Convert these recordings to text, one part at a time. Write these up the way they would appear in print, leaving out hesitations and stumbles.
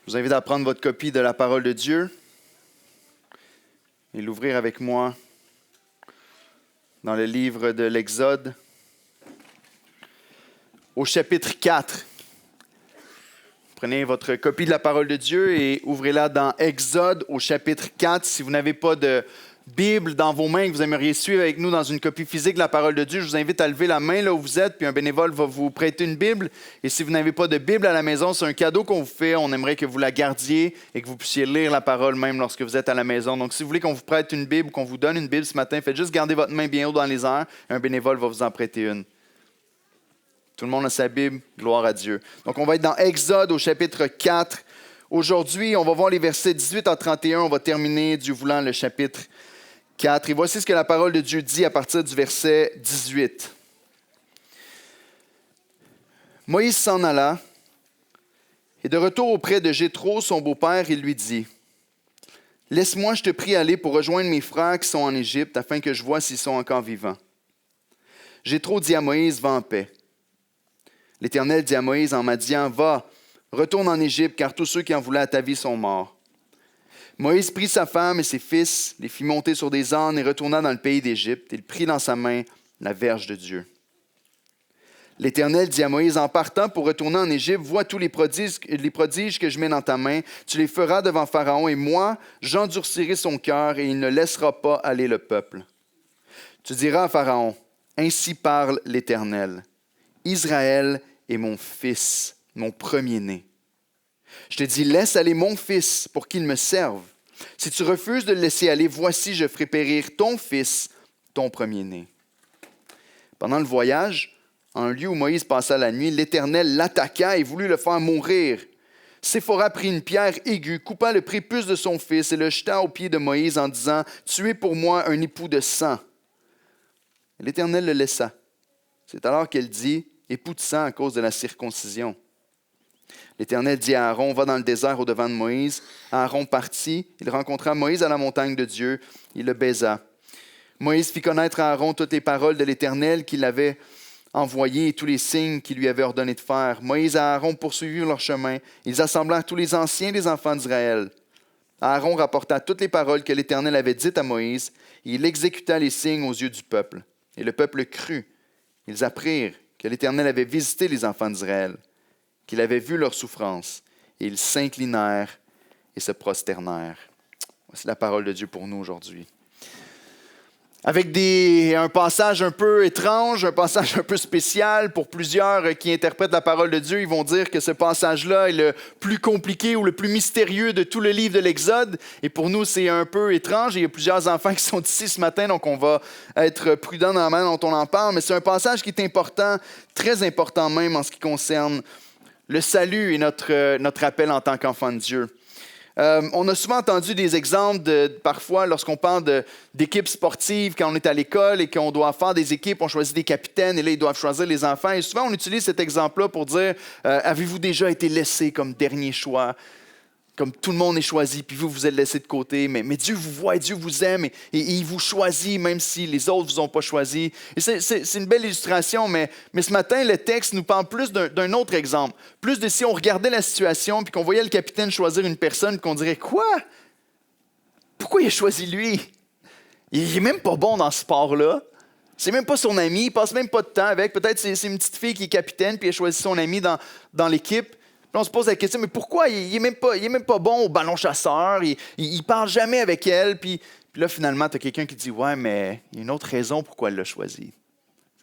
Je vous invite à prendre votre copie de la parole de Dieu et l'ouvrir avec moi dans le livre de l'Exode, au chapitre 4. Prenez votre copie de la parole de Dieu et ouvrez-la dans Exode au chapitre 4. Si vous n'avez pas de Bible dans vos mains et que vous aimeriez suivre avec nous dans une copie physique de la parole de Dieu, je vous invite à lever la main là où vous êtes, puis un bénévole va vous prêter une Bible. Et si vous n'avez pas de Bible à la maison, c'est un cadeau qu'on vous fait. On aimerait que vous la gardiez et que vous puissiez lire la parole même lorsque vous êtes à la maison. Donc, si vous voulez qu'on vous prête une Bible, qu'on vous donne une Bible ce matin, faites juste garder votre main bien haut dans les airs et un bénévole va vous en prêter une. Tout le monde a sa Bible, gloire à Dieu. Donc, on va être dans Exode au chapitre 4. Aujourd'hui, on va voir les versets 18 à 31. On va terminer, Dieu voulant, le chapitre 4. Et voici ce que la parole de Dieu dit à partir du verset 18. Moïse s'en alla, et de retour auprès de Jéthro, son beau-père, il lui dit, « Laisse-moi, je te prie, aller pour rejoindre mes frères qui sont en Égypte, afin que je voie s'ils sont encore vivants. » Jéthro dit à Moïse, « Va en paix. » L'Éternel dit à Moïse en Madian, « Va, retourne en Égypte, car tous ceux qui en voulaient à ta vie sont morts. » Moïse prit sa femme et ses fils, les fit monter sur des ânes et retourna dans le pays d'Égypte. Il prit dans sa main la verge de Dieu. L'Éternel dit à Moïse, en partant pour retourner en Égypte, vois tous les prodiges que je mets dans ta main, tu les feras devant Pharaon, et moi, j'endurcirai son cœur, et il ne laissera pas aller le peuple. Tu diras à Pharaon, ainsi parle l'Éternel, Israël est mon fils, mon premier-né. Je te dis, laisse aller mon fils pour qu'il me serve. Si tu refuses de le laisser aller, voici, je ferai périr ton fils, ton premier-né. Pendant le voyage, en un lieu où Moïse passa la nuit, l'Éternel l'attaqua et voulut le faire mourir. Séphora prit une pierre aiguë, coupa le prépuce de son fils et le jeta aux pieds de Moïse en disant, « Tu es pour moi un époux de sang. » L'Éternel le laissa. C'est alors qu'elle dit, « Époux de sang à cause de la circoncision. » L'Éternel dit à Aaron, « Va dans le désert au-devant de Moïse. » Aaron partit, il rencontra Moïse à la montagne de Dieu, il le baisa. Moïse fit connaître à Aaron toutes les paroles de l'Éternel qu'il avait envoyées et tous les signes qu'il lui avait ordonné de faire. Moïse et Aaron poursuivirent leur chemin. Ils assemblèrent tous les anciens des enfants d'Israël. Aaron rapporta toutes les paroles que l'Éternel avait dites à Moïse, et il exécuta les signes aux yeux du peuple. Et le peuple crut. Ils apprirent que l'Éternel avait visité les enfants d'Israël, qu'il avait vu leur souffrance, et ils s'inclinèrent et se prosternèrent. Voici la parole de Dieu pour nous aujourd'hui. Avec un passage un peu étrange, un passage un peu spécial pour plusieurs qui interprètent la parole de Dieu, ils vont dire que ce passage-là est le plus compliqué ou le plus mystérieux de tout le livre de l'Exode. Et pour nous, c'est un peu étrange. Et il y a plusieurs enfants qui sont ici ce matin, donc on va être prudent dans la manière dont on en parle. Mais c'est un passage qui est important, très important même en ce qui concerne le salut et notre appel en tant qu'enfant de Dieu. On a souvent entendu des exemples parfois lorsqu'on parle d'équipes sportives, quand on est à l'école et qu'on doit faire des équipes, on choisit des capitaines et là, ils doivent choisir les enfants. Et souvent, on utilise cet exemple-là pour dire avez-vous déjà été laissé comme dernier choix? Comme tout le monde est choisi, puis vous êtes laissé de côté. Mais Dieu vous voit, Dieu vous aime et il vous choisit, même si les autres ne vous ont pas choisi. Et c'est une belle illustration, mais ce matin, le texte nous parle plus d'un autre exemple. Plus de si on regardait la situation, puis qu'on voyait le capitaine choisir une personne, qu'on dirait « Quoi? Pourquoi il a choisi lui? Il n'est même pas bon dans ce sport-là. C'est même pas son ami, il passe même pas de temps avec. Peut-être c'est une petite fille qui est capitaine, puis il a choisi son ami dans l'équipe. » Puis on se pose la question, mais pourquoi il est même pas bon au ballon chasseur, il parle jamais avec elle, puis là, finalement, tu as quelqu'un qui dit, ouais, mais il y a une autre raison pourquoi elle l'a choisi.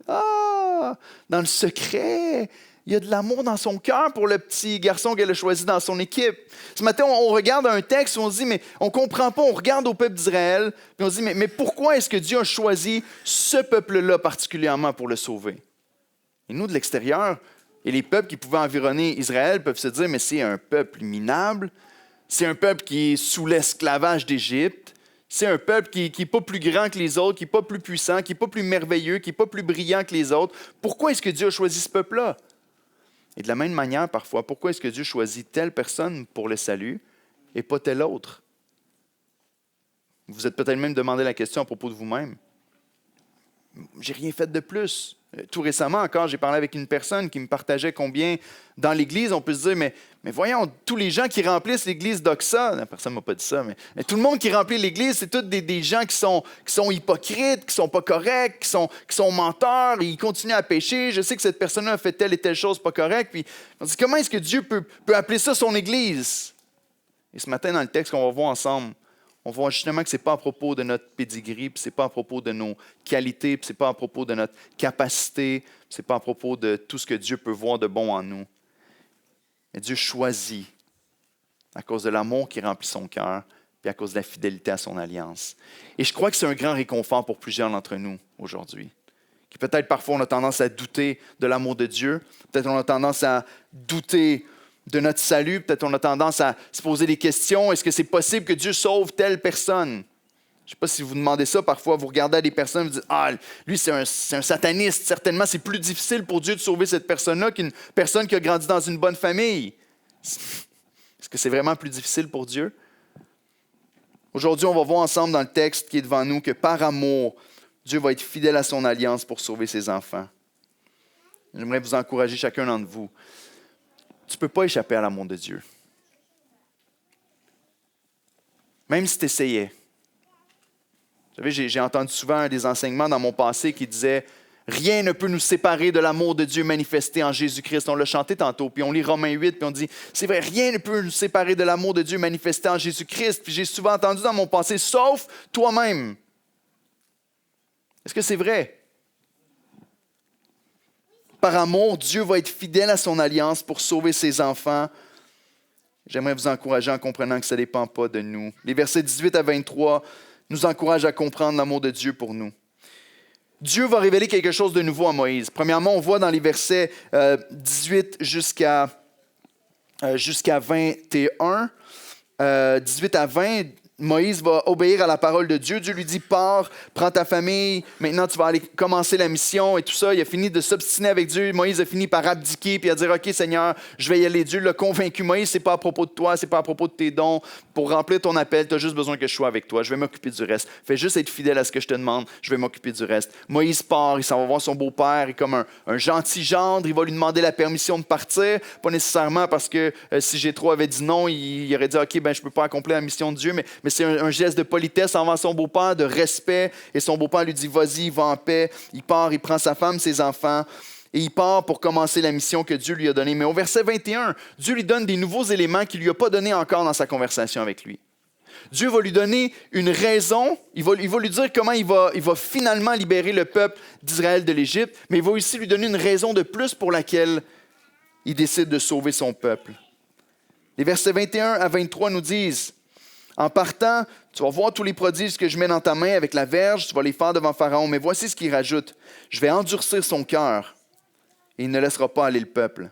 Ah, dans le secret, il y a de l'amour dans son cœur pour le petit garçon qu'elle a choisi dans son équipe. Ce matin, on regarde un texte où on se dit, mais on ne comprend pas, on regarde au peuple d'Israël, puis on se dit, mais pourquoi est-ce que Dieu a choisi ce peuple-là particulièrement pour le sauver? Et nous, de l'extérieur, et les peuples qui pouvaient environner Israël peuvent se dire, mais c'est un peuple minable, c'est un peuple qui est sous l'esclavage d'Égypte, c'est un peuple qui n'est pas plus grand que les autres, qui n'est pas plus puissant, qui n'est pas plus merveilleux, qui n'est pas plus brillant que les autres. Pourquoi est-ce que Dieu a choisi ce peuple-là? Et de la même manière, parfois, pourquoi est-ce que Dieu choisit telle personne pour le salut et pas telle autre? Vous êtes peut-être même demandé la question à propos de vous-même. J'ai rien fait de plus. Tout récemment encore, j'ai parlé avec une personne qui me partageait combien dans l'Église, on peut se dire, mais voyons, tous les gens qui remplissent l'Église d'Oxa, la personne ne m'a pas dit ça, mais tout le monde qui remplit l'Église, c'est tous des gens qui sont hypocrites, qui ne sont pas corrects, qui sont menteurs, ils continuent à pécher. Je sais que cette personne-là a fait telle et telle chose pas correcte. Puis on dit, comment est-ce que Dieu peut appeler ça son Église? Et ce matin, dans le texte qu'on va voir ensemble, on voit justement que ce n'est pas à propos de notre pédigree, puis ce n'est pas à propos de nos qualités, puis ce n'est pas à propos de notre capacité, puis ce n'est pas à propos de tout ce que Dieu peut voir de bon en nous. Mais Dieu choisit à cause de l'amour qui remplit son cœur, puis à cause de la fidélité à son alliance. Et je crois que c'est un grand réconfort pour plusieurs d'entre nous aujourd'hui. Qui peut-être parfois on a tendance à douter de l'amour de Dieu, peut-être on a tendance à douter de notre salut, peut-être on a tendance à se poser des questions. Est-ce que c'est possible que Dieu sauve telle personne? Je ne sais pas si vous demandez ça, parfois vous regardez à des personnes et vous dites « Ah, lui c'est un sataniste, certainement c'est plus difficile pour Dieu de sauver cette personne-là qu'une personne qui a grandi dans une bonne famille. » Est-ce que c'est vraiment plus difficile pour Dieu? Aujourd'hui, on va voir ensemble dans le texte qui est devant nous que par amour, Dieu va être fidèle à son alliance pour sauver ses enfants. J'aimerais vous encourager chacun d'entre vous. Tu ne peux pas échapper à l'amour de Dieu. Même si tu essayais. Vous savez, j'ai entendu souvent des enseignements dans mon passé qui disaient « Rien ne peut nous séparer de l'amour de Dieu manifesté en Jésus-Christ. » On l'a chanté tantôt, puis on lit Romains 8, puis on dit « C'est vrai, rien ne peut nous séparer de l'amour de Dieu manifesté en Jésus-Christ. » Puis j'ai souvent entendu dans mon passé « Sauf toi-même. » Est-ce que c'est vrai? Par amour, Dieu va être fidèle à son alliance pour sauver ses enfants. J'aimerais vous encourager en comprenant que ça ne dépend pas de nous. Les versets 18 à 23 nous encouragent à comprendre l'amour de Dieu pour nous. Dieu va révéler quelque chose de nouveau à Moïse. Premièrement, on voit dans les versets 18 jusqu'à 21, 18 à 20, Moïse va obéir à la parole de Dieu. Dieu lui dit, pars, prends ta famille, maintenant tu vas aller commencer la mission et tout ça. Il a fini de s'obstiner avec Dieu. Moïse a fini par abdiquer puis à dire, OK Seigneur, je vais y aller. Dieu l'a convaincu. Moïse, c'est pas à propos de toi, c'est pas à propos de tes dons. Pour remplir ton appel, tu as juste besoin que je sois avec toi. Je vais m'occuper du reste. Fais juste être fidèle à ce que je te demande. Je vais m'occuper du reste. Moïse part, il s'en va voir son beau-père. Il est comme un gentil gendre. Il va lui demander la permission de partir. Pas nécessairement parce que si Jéthro avait dit non, il aurait dit, OK, ben je peux pas accomplir la mission de Dieu, mais c'est un geste de politesse envers son beau-père, de respect. Et son beau-père lui dit, vas-y, va en paix. Il part, il prend sa femme, ses enfants. Et il part pour commencer la mission que Dieu lui a donnée. Mais au verset 21, Dieu lui donne des nouveaux éléments qu'il ne lui a pas donnés encore dans sa conversation avec lui. Dieu va lui donner une raison. Il va lui dire comment il va finalement libérer le peuple d'Israël de l'Égypte. Mais il va aussi lui donner une raison de plus pour laquelle il décide de sauver son peuple. Les versets 21 à 23 nous disent, en partant, tu vas voir tous les prodiges que je mets dans ta main avec la verge, tu vas les faire devant Pharaon. Mais voici ce qu'il rajoute. Je vais endurcir son cœur et il ne laissera pas aller le peuple.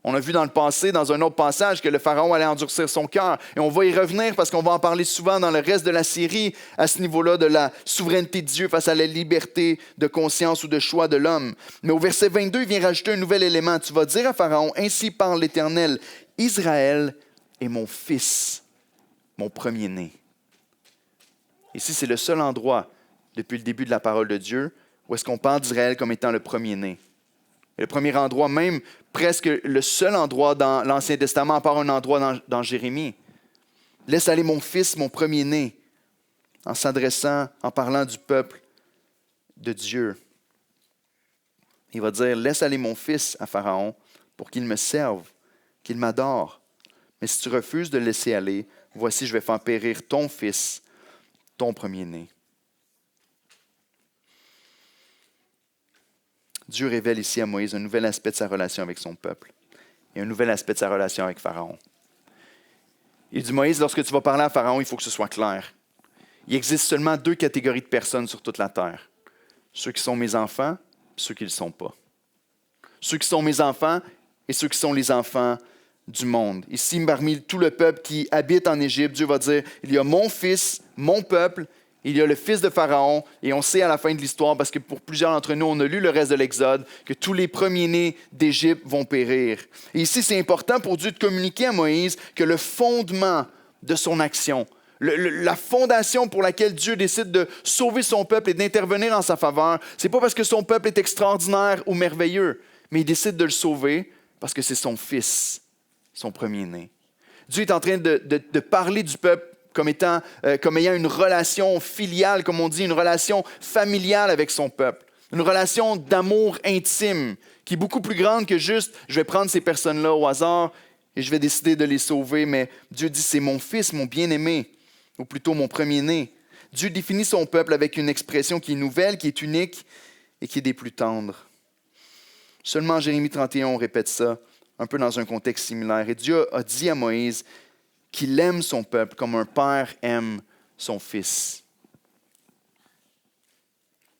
On a vu dans le passé, dans un autre passage, que le Pharaon allait endurcir son cœur. Et on va y revenir parce qu'on va en parler souvent dans le reste de la série à ce niveau-là de la souveraineté de Dieu face à la liberté de conscience ou de choix de l'homme. Mais au verset 22, il vient rajouter un nouvel élément. Tu vas dire à Pharaon, ainsi parle l'Éternel, Israël est mon fils, mon premier-né. Ici, c'est le seul endroit, depuis le début de la parole de Dieu, où est-ce qu'on parle d'Israël comme étant le premier-né. Le premier endroit, même presque le seul endroit dans l'Ancien Testament, à part un endroit dans Jérémie. Laisse aller mon fils, mon premier-né, en s'adressant, en parlant du peuple de Dieu. Il va dire, laisse aller mon fils à Pharaon pour qu'il me serve, qu'il m'adore. Mais si tu refuses de le laisser aller, voici, je vais faire périr ton fils, ton premier-né. Dieu révèle ici à Moïse un nouvel aspect de sa relation avec son peuple et un nouvel aspect de sa relation avec Pharaon. Il dit, Moïse, lorsque tu vas parler à Pharaon, il faut que ce soit clair. Il existe seulement 2 catégories de personnes sur toute la terre. Ceux qui sont mes enfants et ceux qui ne le sont pas. Ceux qui sont mes enfants et ceux qui sont les enfants du monde. Ici, parmi tout le peuple qui habite en Égypte, Dieu va dire, il y a mon fils, mon peuple, il y a le fils de Pharaon, et on sait à la fin de l'histoire, parce que pour plusieurs d'entre nous, on a lu le reste de l'Exode, que tous les premiers-nés d'Égypte vont périr. Et ici, c'est important pour Dieu de communiquer à Moïse que le fondement de son action, La fondation pour laquelle Dieu décide de sauver son peuple et d'intervenir en sa faveur, ce n'est pas parce que son peuple est extraordinaire ou merveilleux, mais il décide de le sauver parce que c'est son fils, son premier-né. Dieu est en train de parler du peuple comme ayant une relation filiale, comme on dit, une relation familiale avec son peuple. Une relation d'amour intime qui est beaucoup plus grande que juste « je vais prendre ces personnes-là au hasard et je vais décider de les sauver », mais Dieu dit « c'est mon fils, mon bien-aimé », ou plutôt mon premier-né. Dieu définit son peuple avec une expression qui est nouvelle, qui est unique et qui est des plus tendres. Seulement en Jérémie 31, on répète ça, un peu dans un contexte similaire. Et Dieu a dit à Moïse qu'il aime son peuple comme un père aime son fils.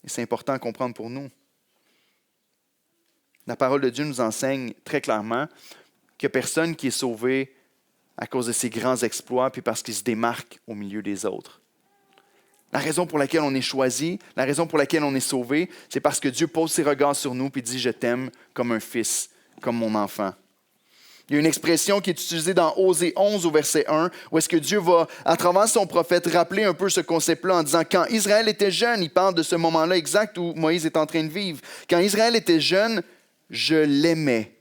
Et c'est important à comprendre pour nous. La parole de Dieu nous enseigne très clairement qu'il n'y a personne qui est sauvé à cause de ses grands exploits puis parce qu'il se démarque au milieu des autres. La raison pour laquelle on est choisi, la raison pour laquelle on est sauvé, c'est parce que Dieu pose ses regards sur nous et dit « Je t'aime comme un fils, comme mon enfant ». Il y a une expression qui est utilisée dans Osée 11 au verset 1, où est-ce que Dieu va, à travers son prophète, rappeler un peu ce concept-là en disant « Quand Israël était jeune », il parle de ce moment-là exact où Moïse est en train de vivre. « Quand Israël était jeune, je l'aimais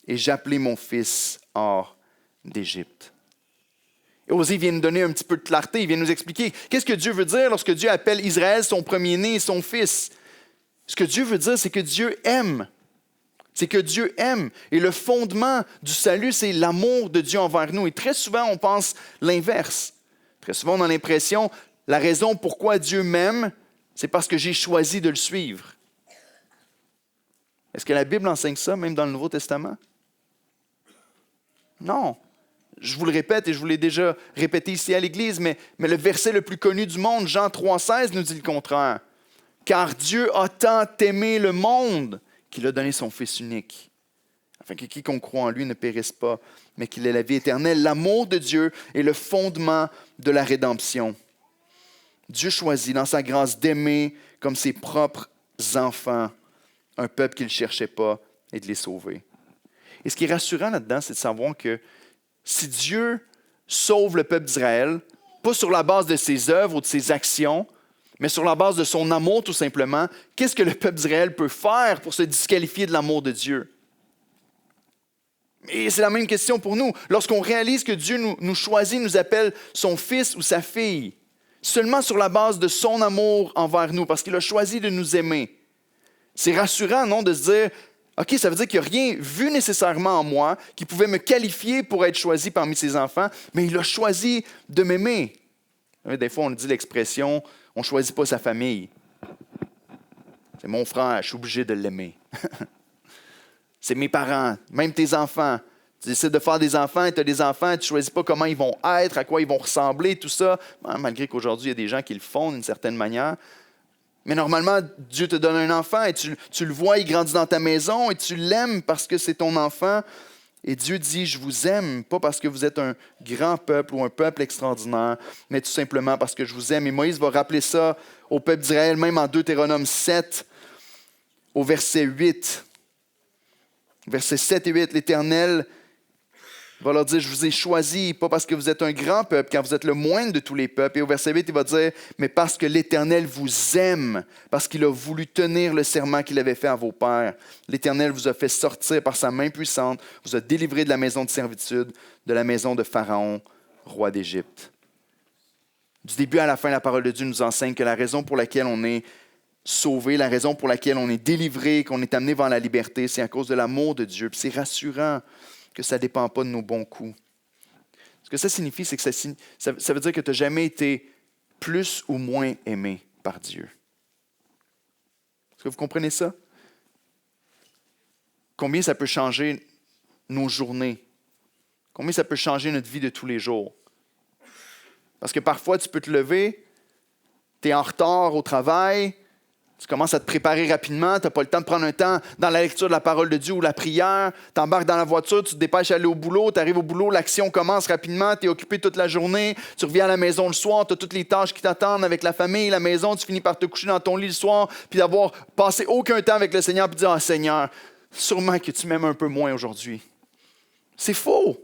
et j'appelais mon fils hors d'Égypte. » Et Osée vient nous donner un petit peu de clarté, il vient nous expliquer qu'est-ce que Dieu veut dire lorsque Dieu appelle Israël son premier-né et son fils. Ce que Dieu veut dire, c'est que Dieu aime. C'est que Dieu aime. Et le fondement du salut, c'est l'amour de Dieu envers nous. Et très souvent, on pense l'inverse. Très souvent, on a l'impression, la raison pourquoi Dieu m'aime, c'est parce que j'ai choisi de le suivre. Est-ce que la Bible enseigne ça, même dans le Nouveau Testament? Non. Je vous le répète et je vous l'ai déjà répété ici à l'Église, mais le verset le plus connu du monde, Jean 3,16, nous dit le contraire. « Car Dieu a tant aimé le monde qu'il a donné son Fils unique, afin que quiconque croit en lui ne périsse pas, mais qu'il ait la vie éternelle. » L'amour de Dieu est le fondement de la rédemption. Dieu choisit dans sa grâce d'aimer comme ses propres enfants un peuple qu'il ne cherchait pas et de les sauver. Et ce qui est rassurant là-dedans, c'est de savoir que si Dieu sauve le peuple d'Israël, pas sur la base de ses œuvres ou de ses actions, mais sur la base de son amour tout simplement, qu'est-ce que le peuple d'Israël peut faire pour se disqualifier de l'amour de Dieu? Et c'est la même question pour nous. Lorsqu'on réalise que Dieu nous choisit, nous appelle son fils ou sa fille, seulement sur la base de son amour envers nous, parce qu'il a choisi de nous aimer. C'est rassurant, non, de se dire, OK, ça veut dire qu'il n'y a rien vu nécessairement en moi qui pouvait me qualifier pour être choisi parmi ses enfants, mais il a choisi de m'aimer. Des fois, on dit l'expression, on ne choisit pas sa famille. C'est mon frère, je suis obligé de l'aimer. C'est mes parents, même tes enfants. Tu décides de faire des enfants et tu as des enfants, tu ne choisis pas comment ils vont être, à quoi ils vont ressembler, tout ça. Malgré qu'aujourd'hui, il y a des gens qui le font d'une certaine manière. Mais normalement, Dieu te donne un enfant et tu le vois, il grandit dans ta maison et tu l'aimes parce que c'est ton enfant. Et Dieu dit, je vous aime, pas parce que vous êtes un grand peuple ou un peuple extraordinaire, mais tout simplement parce que je vous aime. Et Moïse va rappeler ça au peuple d'Israël, même en Deutéronome 7, au verset 8. Versets 7 et 8, l'Éternel va leur dire, je vous ai choisi, pas parce que vous êtes un grand peuple, car vous êtes le moindre de tous les peuples. Et au verset 8, il va dire, mais parce que l'Éternel vous aime, parce qu'il a voulu tenir le serment qu'il avait fait à vos pères. L'Éternel vous a fait sortir par sa main puissante, vous a délivré de la maison de servitude, de la maison de Pharaon, roi d'Égypte. Du début à la fin, la parole de Dieu nous enseigne que la raison pour laquelle on est sauvé, la raison pour laquelle on est délivré, qu'on est amené vers la liberté, c'est à cause de l'amour de Dieu. Puis c'est rassurant que ça ne dépend pas de nos bons coups. Ce que ça signifie, c'est que ça veut dire que tu n'as jamais été plus ou moins aimé par Dieu. Est-ce que vous comprenez ça? Combien ça peut changer nos journées? Combien ça peut changer notre vie de tous les jours? Parce que parfois, tu peux te lever, tu es en retard au travail, tu commences à te préparer rapidement, tu n'as pas le temps de prendre un temps dans la lecture de la parole de Dieu ou la prière, tu embarques dans la voiture, tu te dépêches à aller au boulot, tu arrives au boulot, l'action commence rapidement, tu es occupé toute la journée, tu reviens à la maison le soir, tu as toutes les tâches qui t'attendent avec la famille, la maison, tu finis par te coucher dans ton lit le soir, puis d'avoir passé aucun temps avec le Seigneur, puis dire « Ah Seigneur, sûrement que tu m'aimes un peu moins aujourd'hui. » C'est faux!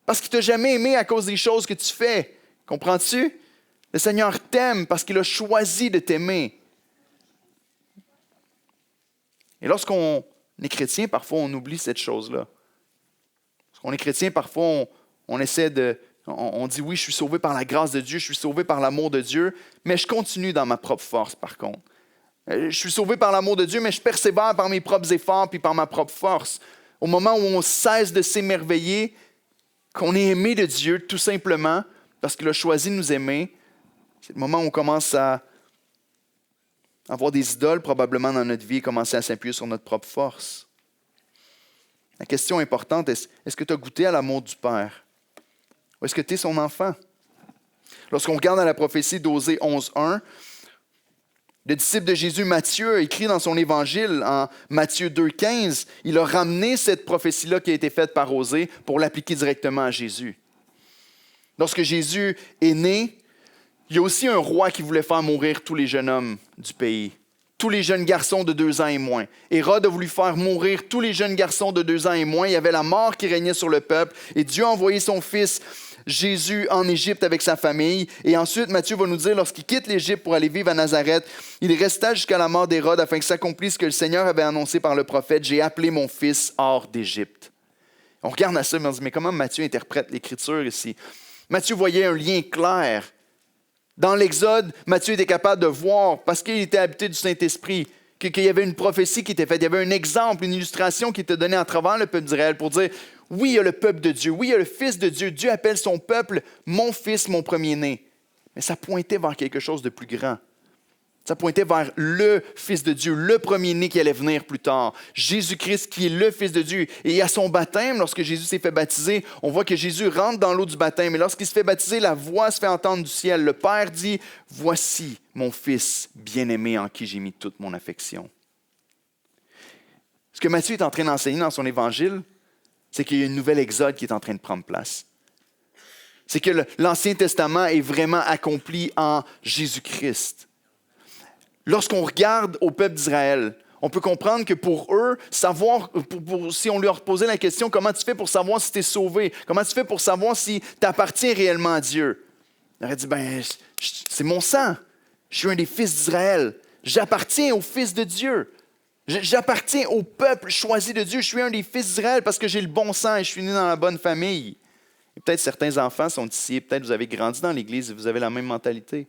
Parce qu'il ne t'a jamais aimé à cause des choses que tu fais. Comprends-tu? Le Seigneur t'aime parce qu'il a choisi de t'aimer. Et lorsqu'on est chrétien, parfois on oublie cette chose-là. Lorsqu'on est chrétien, parfois on essaie de... On dit oui, je suis sauvé par la grâce de Dieu, je suis sauvé par l'amour de Dieu, mais je continue dans ma propre force par contre. Je suis sauvé par l'amour de Dieu, mais je persévère par mes propres efforts puis par ma propre force. Au moment où on cesse de s'émerveiller, qu'on est aimé de Dieu tout simplement parce qu'il a choisi de nous aimer, c'est le moment où on commence à avoir des idoles probablement dans notre vie et commencer à s'appuyer sur notre propre force. La question importante est, est-ce que tu as goûté à l'amour du Père? Ou est-ce que tu es son enfant? Lorsqu'on regarde à la prophétie d'Osée 11.1, le disciple de Jésus, Matthieu, a écrit dans son évangile en Matthieu 2.15, il a ramené cette prophétie-là qui a été faite par Osée pour l'appliquer directement à Jésus. Lorsque Jésus est né, il y a aussi un roi qui voulait faire mourir tous les jeunes hommes du pays, tous les jeunes garçons de 2 ans et moins. Hérode a voulu faire mourir tous les jeunes garçons de 2 ans et moins. Il y avait la mort qui régnait sur le peuple et Dieu a envoyé son fils Jésus en Égypte avec sa famille. Et ensuite, Matthieu va nous dire, lorsqu'il quitte l'Égypte pour aller vivre à Nazareth, il resta jusqu'à la mort d'Hérode afin que s'accomplisse ce que le Seigneur avait annoncé par le prophète. J'ai appelé mon fils hors d'Égypte. On regarde à ça, mais on se dit, mais comment Matthieu interprète l'Écriture ici? Matthieu voyait un lien clair. Dans l'Exode, Matthieu était capable de voir, parce qu'il était habité du Saint-Esprit, qu'il y avait une prophétie qui était faite, il y avait un exemple, une illustration qui était donnée à travers le peuple d'Israël pour dire, oui, il y a le peuple de Dieu, oui, il y a le Fils de Dieu. Dieu appelle son peuple mon fils, mon premier-né. Mais ça pointait vers quelque chose de plus grand. Ça pointait vers le Fils de Dieu, le premier-né qui allait venir plus tard. Jésus-Christ qui est le Fils de Dieu. Et à son baptême, lorsque Jésus s'est fait baptiser, on voit que Jésus rentre dans l'eau du baptême. Et lorsqu'il se fait baptiser, la voix se fait entendre du ciel. Le Père dit, « Voici mon Fils bien-aimé en qui j'ai mis toute mon affection. » Ce que Matthieu est en train d'enseigner dans son évangile, c'est qu'il y a une nouvelle exode qui est en train de prendre place. C'est que l'Ancien Testament est vraiment accompli en Jésus-Christ. Lorsqu'on regarde au peuple d'Israël, on peut comprendre que pour eux, savoir, si on leur posait la question, comment tu fais pour savoir si tu es sauvé? Comment tu fais pour savoir si tu appartiens réellement à Dieu? Il aurait dit, c'est mon sang. Je suis un des fils d'Israël. J'appartiens au Fils de Dieu. J'appartiens au peuple choisi de Dieu. Je suis un des fils d'Israël parce que j'ai le bon sang et je suis né dans la bonne famille. Et peut-être certains enfants sont ici, peut-être vous avez grandi dans l'Église et vous avez la même mentalité.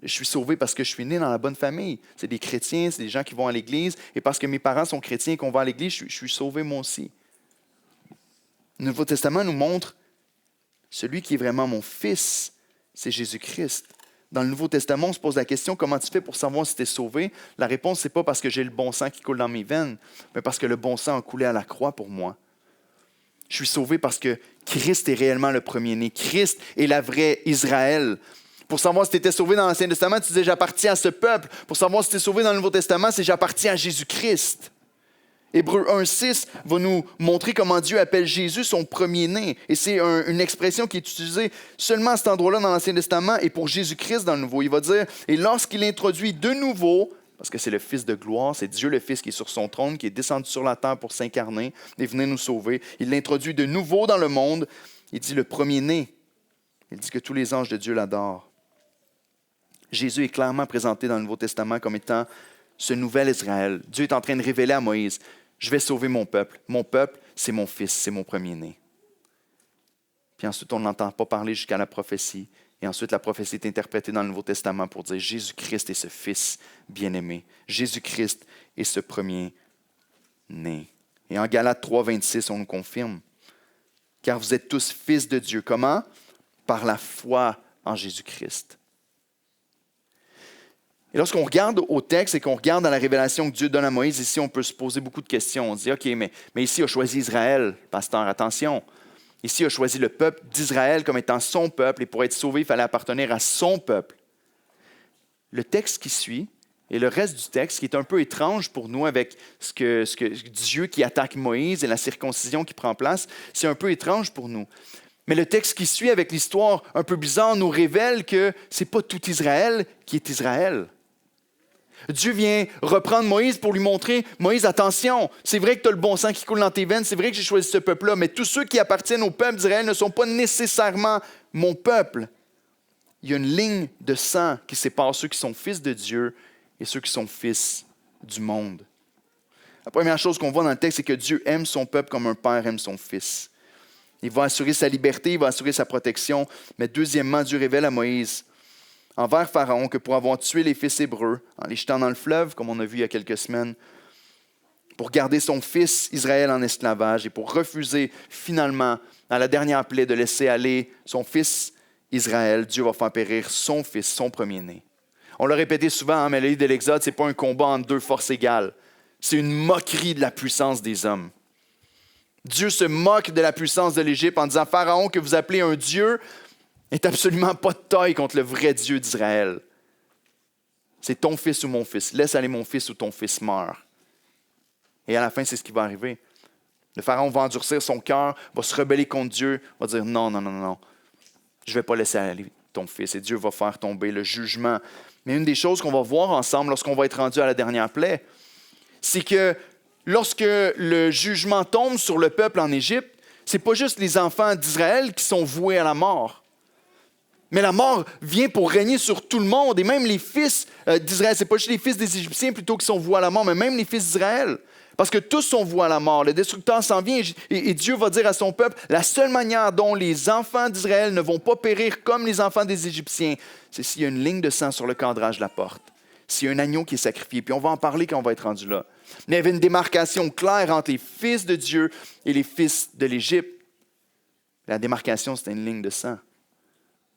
Je suis sauvé parce que je suis né dans la bonne famille. C'est des chrétiens, c'est des gens qui vont à l'Église. Et parce que mes parents sont chrétiens et qu'on va à l'Église, je suis sauvé moi aussi. Le Nouveau Testament nous montre celui qui est vraiment mon fils, c'est Jésus-Christ. Dans le Nouveau Testament, on se pose la question, comment tu fais pour savoir si tu es sauvé? La réponse, ce n'est pas parce que j'ai le bon sang qui coule dans mes veines, mais parce que le bon sang a coulé à la croix pour moi. Je suis sauvé parce que Christ est réellement le premier-né. Christ est la vraie Israël. Pour savoir si tu étais sauvé dans l'Ancien Testament, tu disais « j'appartiens à ce peuple ». Pour savoir si tu es sauvé dans le Nouveau Testament, c'est « j'appartiens à Jésus-Christ ». Hébreux 1.6 va nous montrer comment Dieu appelle Jésus son premier-né. Et c'est une expression qui est utilisée seulement à cet endroit-là dans l'Ancien Testament et pour Jésus-Christ dans le Nouveau. Il va dire « et lorsqu'il introduit de nouveau », parce que c'est le Fils de gloire, c'est Dieu le Fils qui est sur son trône, qui est descendu sur la terre pour s'incarner et venir nous sauver. Il l'introduit de nouveau dans le monde. Il dit le premier-né. Il dit que tous les anges de Dieu l'adorent. Jésus est clairement présenté dans le Nouveau Testament comme étant ce nouvel Israël. Dieu est en train de révéler à Moïse, je vais sauver mon peuple. Mon peuple, c'est mon fils, c'est mon premier-né. Puis ensuite, on n'entend pas parler jusqu'à la prophétie. Et ensuite, la prophétie est interprétée dans le Nouveau Testament pour dire Jésus-Christ est ce fils bien-aimé. Jésus-Christ est ce premier-né. Et en Galates 3.26, on nous confirme. Car vous êtes tous fils de Dieu. Comment? Par la foi en Jésus-Christ. Et lorsqu'on regarde au texte et qu'on regarde dans la révélation que Dieu donne à Moïse, ici, on peut se poser beaucoup de questions. On se dit, OK, mais ici, il a choisi Israël. Pasteur, attention. Ici, il a choisi le peuple d'Israël comme étant son peuple. Et pour être sauvé, il fallait appartenir à son peuple. Le texte qui suit et le reste du texte, qui est un peu étrange pour nous avec ce que Dieu qui attaque Moïse et la circoncision qui prend place, c'est un peu étrange pour nous. Mais le texte qui suit avec l'histoire un peu bizarre nous révèle que ce n'est pas tout Israël qui est Israël. Dieu vient reprendre Moïse pour lui montrer, Moïse, attention, c'est vrai que tu as le bon sang qui coule dans tes veines, c'est vrai que j'ai choisi ce peuple-là, mais tous ceux qui appartiennent au peuple d'Israël ne sont pas nécessairement mon peuple. il y a une ligne de sang qui sépare ceux qui sont fils de Dieu et ceux qui sont fils du monde. La première chose qu'on voit dans le texte, c'est que Dieu aime son peuple comme un père aime son fils. Il va assurer sa liberté, il va assurer sa protection. Mais deuxièmement, Dieu révèle à Moïse envers Pharaon que pour avoir tué les fils hébreux, en les jetant dans le fleuve, comme on a vu il y a quelques semaines, pour garder son fils Israël en esclavage et pour refuser finalement, à la dernière plaie, de laisser aller son fils Israël, Dieu va faire périr son fils, son premier-né. On l'a répété souvent, mais le livre de l'Exode, ce n'est pas un combat entre deux forces égales. C'est une moquerie de la puissance des hommes. Dieu se moque de la puissance de l'Égypte en disant « Pharaon, que vous appelez un Dieu, n'est absolument pas de taille contre le vrai Dieu d'Israël. C'est ton fils ou mon fils. Laisse aller mon fils ou ton fils meurt. » Et à la fin, c'est ce qui va arriver. Le Pharaon va endurcir son cœur, va se rebeller contre Dieu, va dire « Non, non, non, non, je ne vais pas laisser aller ton fils. » Et Dieu va faire tomber le jugement. Mais une des choses qu'on va voir ensemble lorsqu'on va être rendu à la dernière plaie, c'est que lorsque le jugement tombe sur le peuple en Égypte, ce n'est pas juste les enfants d'Israël qui sont voués à la mort. Mais la mort vient pour régner sur tout le monde, et même les fils d'Israël. Ce n'est pas juste les fils des Égyptiens plutôt qui sont voués à la mort, mais même les fils d'Israël. Parce que tous sont voués à la mort. Le destructeur s'en vient et Dieu va dire à son peuple, la seule manière dont les enfants d'Israël ne vont pas périr comme les enfants des Égyptiens, c'est s'il y a une ligne de sang sur le cadrage de la porte. S'il y a un agneau qui est sacrifié. Puis on va en parler quand on va être rendu là. Mais il y avait une démarcation claire entre les fils de Dieu et les fils de l'Égypte. La démarcation, c'était une ligne de sang.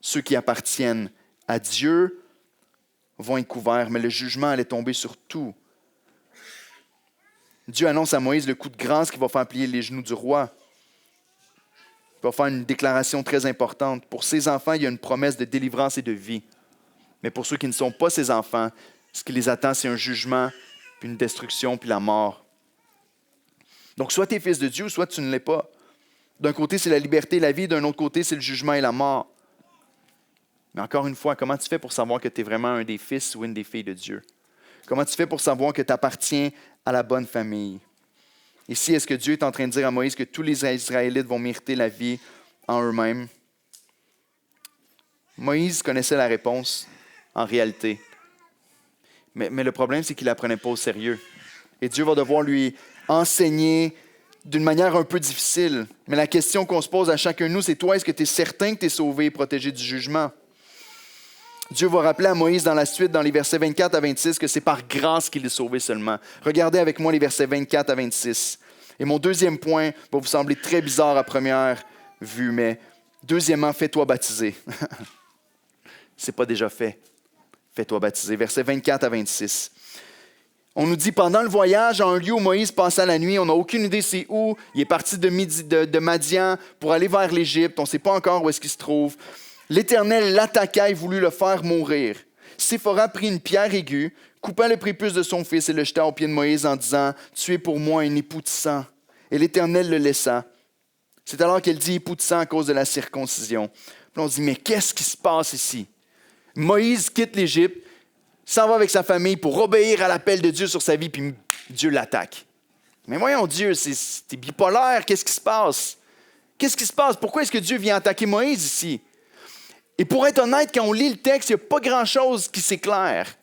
Ceux qui appartiennent à Dieu vont être couverts, mais le jugement allait tomber sur tout. Dieu annonce à Moïse le coup de grâce qui va faire plier les genoux du roi. Il va faire une déclaration très importante. Pour ses enfants, il y a une promesse de délivrance et de vie. Mais pour ceux qui ne sont pas ses enfants, ce qui les attend, c'est un jugement, puis une destruction, puis la mort. Donc, soit tu es fils de Dieu, soit tu ne l'es pas. D'un côté, c'est la liberté et la vie. D'un autre côté, c'est le jugement et la mort. Mais encore une fois, comment tu fais pour savoir que tu es vraiment un des fils ou une des filles de Dieu? Comment tu fais pour savoir que tu appartiens à la bonne famille? Ici, est-ce que Dieu est en train de dire à Moïse que tous les Israélites vont mériter la vie en eux-mêmes? Moïse connaissait la réponse, en réalité. Mais le problème, c'est qu'il ne la prenait pas au sérieux. Et Dieu va devoir lui enseigner d'une manière un peu difficile. Mais la question qu'on se pose à chacun de nous, c'est toi, est-ce que tu es certain que tu es sauvé et protégé du jugement? Dieu va rappeler à Moïse dans la suite, dans les versets 24 à 26, que c'est par grâce qu'il est sauvé seulement. Regardez avec moi les versets 24 à 26. Et mon deuxième point va vous sembler très bizarre à première vue, mais deuxièmement, fais-toi baptiser. C'est pas déjà fait. Fais-toi baptiser. Versets 24 à 26. On nous dit, pendant le voyage, à un lieu où Moïse passa la nuit, on n'a aucune idée c'est où. Il est parti de Madian pour aller vers l'Égypte. On ne sait pas encore où est-ce qu'il se trouve. L'Éternel l'attaqua et voulut le faire mourir. Séphora prit une pierre aiguë, coupa le prépuce de son fils et le jeta aux pieds de Moïse en disant, « Tu es pour moi un époux de sang. » Et l'Éternel le laissa. C'est alors qu'elle dit époux de sang à cause de la circoncision. Puis on se dit, mais qu'est-ce qui se passe ici? Moïse quitte l'Égypte, s'en va avec sa famille pour obéir à l'appel de Dieu sur sa vie, puis Dieu l'attaque. Mais voyons, Dieu, c'est bipolaire, qu'est-ce qui se passe? Qu'est-ce qui se passe? Pourquoi est-ce que Dieu vient attaquer Moïse ici? Et pour être honnête, quand on lit le texte, il n'y a pas grand-chose qui s'éclaire.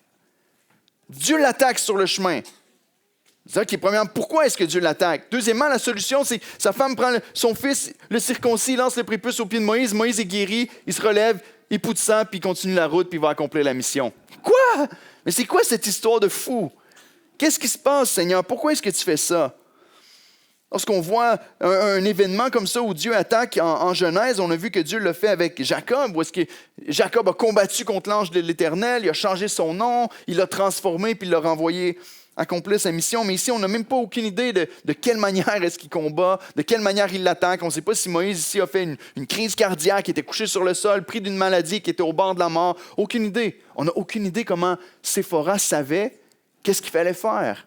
Dieu l'attaque sur le chemin. C'est ça qui est premièrement, pourquoi est-ce que Dieu l'attaque? Deuxièmement, la solution, c'est que sa femme prend son fils, le circoncis, lance le prépuce au pied de Moïse. Moïse est guéri, il se relève, époux de sang, puis il continue la route, puis il va accomplir la mission. Quoi? Mais c'est quoi cette histoire de fou? Qu'est-ce qui se passe, Seigneur? Pourquoi est-ce que tu fais ça? Lorsqu'on voit un événement comme ça où Dieu attaque en Genèse, on a vu que Dieu l'a fait avec Jacob, où est-ce que Jacob a combattu contre l'ange de l'Éternel, il a changé son nom, il l'a transformé, puis il l'a renvoyé accomplir sa mission. Mais ici, on n'a même pas aucune idée de quelle manière est-ce qu'il combat, de quelle manière il l'attaque. On ne sait pas si Moïse ici a fait une crise cardiaque, était couché sur le sol, pris d'une maladie, qui était au bord de la mort. Aucune idée. On n'a aucune idée comment Séphora savait qu'est-ce qu'il fallait faire.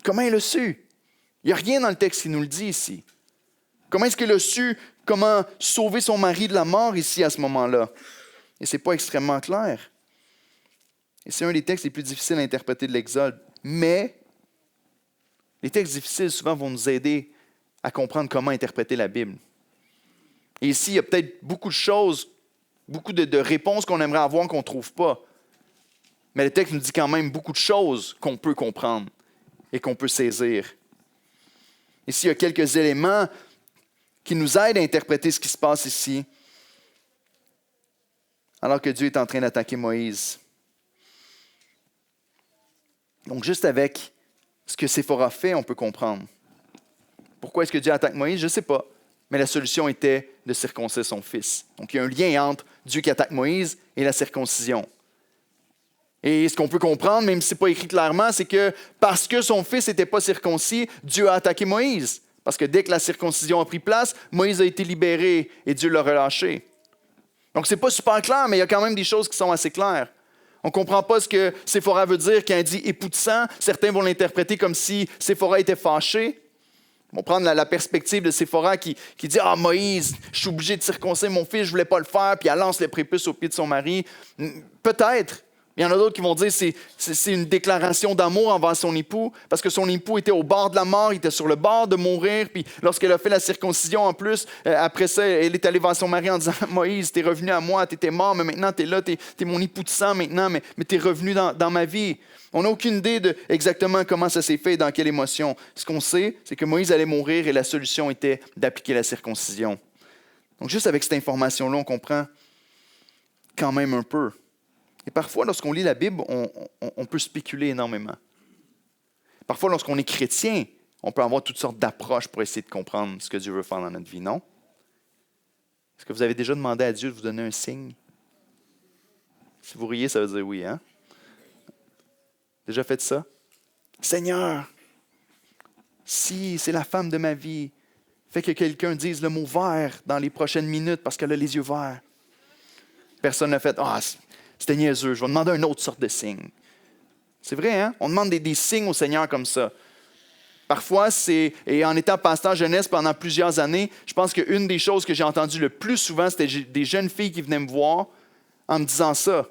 Comment il a su? Il n'y a rien dans le texte qui nous le dit ici. Comment est-ce qu'il a su comment sauver son mari de la mort ici à ce moment-là? Et ce n'est pas extrêmement clair. Et c'est un des textes les plus difficiles à interpréter de l'Exode. Mais les textes difficiles souvent vont nous aider à comprendre comment interpréter la Bible. Et ici, il y a peut-être beaucoup de choses beaucoup de réponses qu'on aimerait avoir qu'on ne trouve pas. Mais le texte nous dit quand même beaucoup de choses qu'on peut comprendre et qu'on peut saisir. Ici, il y a quelques éléments qui nous aident à interpréter ce qui se passe ici, alors que Dieu est en train d'attaquer Moïse. Donc, juste avec ce que Séphora fait, on peut comprendre. Pourquoi est-ce que Dieu attaque Moïse? Je ne sais pas. Mais la solution était de circoncire son fils. Donc, il y a un lien entre Dieu qui attaque Moïse et la circoncision. Et ce qu'on peut comprendre, même si ce n'est pas écrit clairement, c'est que parce que son fils n'était pas circoncis, Dieu a attaqué Moïse. Parce que dès que la circoncision a pris place, Moïse a été libéré et Dieu l'a relâché. Donc, ce n'est pas super clair, mais il y a quand même des choses qui sont assez claires. On ne comprend pas ce que Séphora veut dire quand elle dit « époux de sang ». Certains vont l'interpréter comme si Séphora était fâchée. On va prendre la perspective de Séphora qui dit « Ah, Moïse, je suis obligé de circoncire mon fils, je ne voulais pas le faire », puis elle lance le prépuce au pied de son mari. Peut-être. Il y en a d'autres qui vont dire que c'est une déclaration d'amour envers son époux, parce que son époux était au bord de la mort, il était sur le bord de mourir, puis lorsqu'elle a fait la circoncision en plus, après ça, elle est allée vers son mari en disant « Moïse, t'es revenu à moi, t'étais mort, mais maintenant t'es là, t'es mon époux de sang maintenant, mais t'es revenu dans ma vie. » On n'a aucune idée de exactement comment ça s'est fait et dans quelle émotion. Ce qu'on sait, c'est que Moïse allait mourir et la solution était d'appliquer la circoncision. Donc juste avec cette information-là, on comprend quand même un peu. Et parfois, lorsqu'on lit la Bible, on peut spéculer énormément. Parfois, lorsqu'on est chrétien, on peut avoir toutes sortes d'approches pour essayer de comprendre ce que Dieu veut faire dans notre vie, non? Est-ce que vous avez déjà demandé à Dieu de vous donner un signe? Si vous riez, ça veut dire oui, hein? Déjà fait ça? Seigneur, si c'est la femme de ma vie, fais que quelqu'un dise le mot vert dans les prochaines minutes parce qu'elle a les yeux verts. Personne n'a fait « Ah, c'était niaiseux, je vais demander une autre sorte de signe. » C'est vrai, hein? On demande des signes au Seigneur comme ça. Parfois, et en étant pasteur jeunesse pendant plusieurs années, je pense qu'une des choses que j'ai entendues le plus souvent, c'était des jeunes filles qui venaient me voir en me disant ça.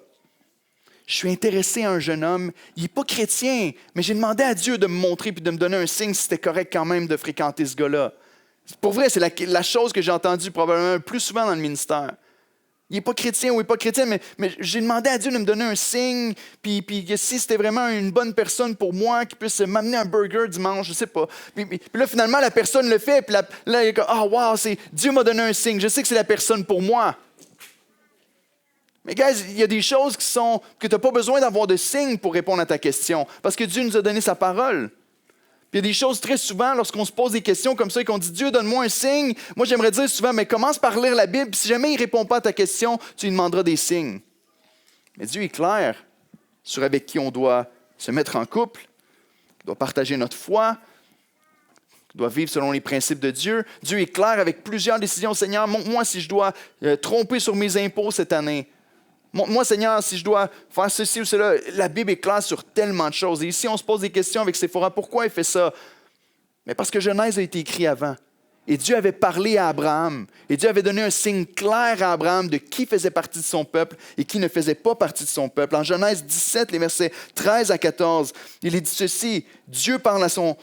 Je suis intéressé à un jeune homme, il n'est pas chrétien, mais j'ai demandé à Dieu de me montrer puis de me donner un signe si c'était correct quand même de fréquenter ce gars-là. Pour vrai, c'est la chose que j'ai entendue probablement le plus souvent dans le ministère. Il n'est pas chrétien ou il n'est pas chrétien, mais j'ai demandé à Dieu de me donner un signe, puis si c'était vraiment une bonne personne pour moi, qui puisse m'amener un burger dimanche, je ne sais pas. Puis là, finalement, la personne le fait, puis là, il est comme « Ah, wow, Dieu m'a donné un signe, je sais que c'est la personne pour moi. » Mais guys, il y a des choses que tu n'as pas besoin d'avoir de signes pour répondre à ta question, parce que Dieu nous a donné sa parole. Puis il y a des choses très souvent, lorsqu'on se pose des questions comme ça et qu'on dit « Dieu, donne-moi un signe », moi j'aimerais dire souvent « Mais commence par lire la Bible, puis si jamais il ne répond pas à ta question, tu lui demanderas des signes. » Mais Dieu est clair sur avec qui on doit se mettre en couple, on doit partager notre foi, on doit vivre selon les principes de Dieu. Dieu est clair avec plusieurs décisions. « Seigneur, montre-moi si je dois tromper sur mes impôts cette année. » Moi, Seigneur, si je dois faire ceci ou cela, la Bible est claire sur tellement de choses. Et ici, on se pose des questions avec Séphora. Pourquoi il fait ça? Mais parce que Genèse a été écrit avant. Et Dieu avait parlé à Abraham. Et Dieu avait donné un signe clair à Abraham de qui faisait partie de son peuple et qui ne faisait pas partie de son peuple. En Genèse 17, les versets 13 à 14, il est dit ceci. Dieu parle à son